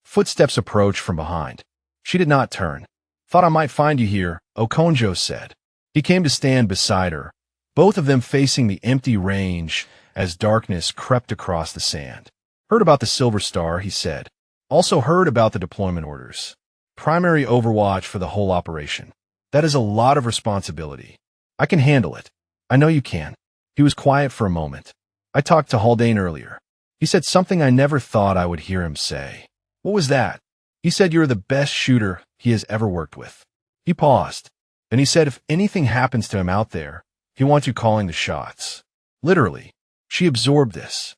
Footsteps approached from behind. She did not turn. "Thought I might find you here," Okonjo said. He came to stand beside her, both of them facing the empty range as darkness crept across the sand. "Heard about the Silver Star," he said. "Also heard about the deployment orders. Primary overwatch for the whole operation. That is a lot of responsibility. I can handle it. I know you can." He was quiet for a moment. "I talked to Haldane earlier. He said something I never thought I would hear him say." "What was that?" "He said you're the best shooter he has ever worked with." He paused. Then he said if anything happens to him out there, he wants you calling the shots. Literally. She absorbed this.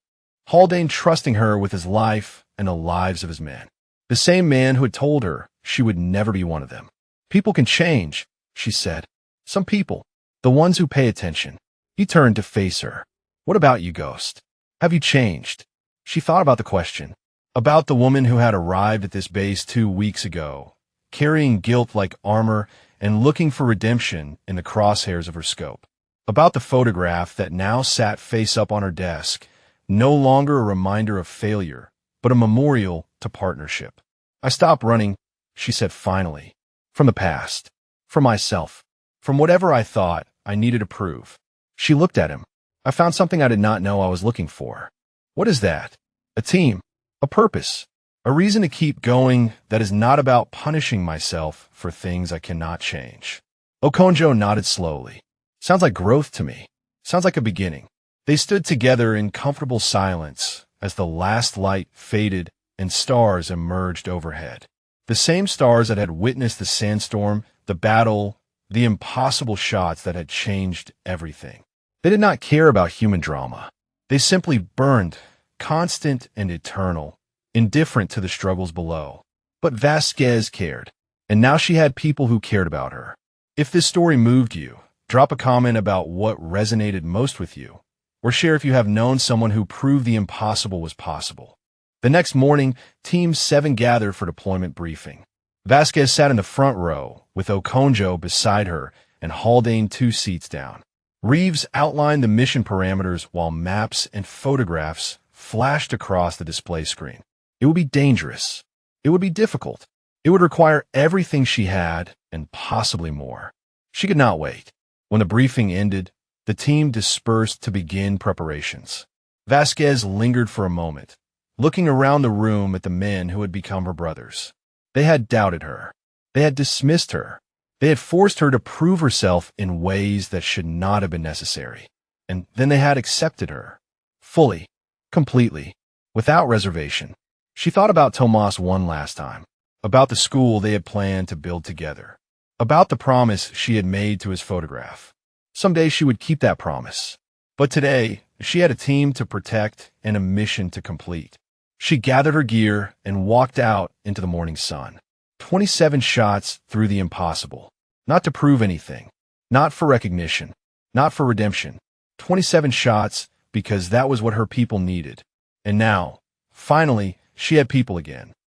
Haldane trusting her with his life and the lives of his men. The same man who had told her she would never be one of them. "People can change," she said. "Some people. The ones who pay attention." He turned to face her. "What about you, Ghost? Have you changed?" She thought about the question. About the woman who had arrived at this base 2 weeks ago, carrying guilt like armor and looking for redemption in the crosshairs of her scope. About the photograph that now sat face up on her desk, no longer a reminder of failure, but a memorial to partnership. "I stopped running," she said finally, "from the past, from myself, from whatever I thought I needed to prove." She looked at him. "I found something I did not know I was looking for." "What is that?" "A team, a purpose, a reason to keep going that is not about punishing myself for things I cannot change." Okonjo nodded slowly. "Sounds like growth to me. Sounds like a beginning." They stood together in comfortable silence as the last light faded and stars emerged overhead. The same stars that had witnessed the sandstorm, the battle, the impossible shots that had changed everything. They did not care about human drama. They simply burned, constant and eternal, indifferent to the struggles below. But Vasquez cared, and now she had people who cared about her. If this story moved you, drop a comment about what resonated most with you, or share if you have known someone who proved the impossible was possible. The next morning, Team 7 gathered for deployment briefing. Vasquez sat in the front row, with Okonjo beside her and Haldane 2 seats down. Reeves outlined the mission parameters while maps and photographs flashed across the display screen. It would be dangerous. It would be difficult. It would require everything she had and possibly more. She could not wait. When the briefing ended, the team dispersed to begin preparations. Vasquez lingered for a moment, looking around the room at the men who had become her brothers. They had doubted her. They had dismissed her. They had forced her to prove herself in ways that should not have been necessary. And then they had accepted her. Fully, completely, without reservation. She thought about Tomas one last time, about the school they had planned to build together, about the promise she had made to his photograph. Someday she would keep that promise. But today, she had a team to protect and a mission to complete. She gathered her gear and walked out into the morning sun. 27 shots through the impossible. Not to prove anything. Not for recognition. Not for redemption. 27 shots because that was what her people needed. And now, finally, she had people again.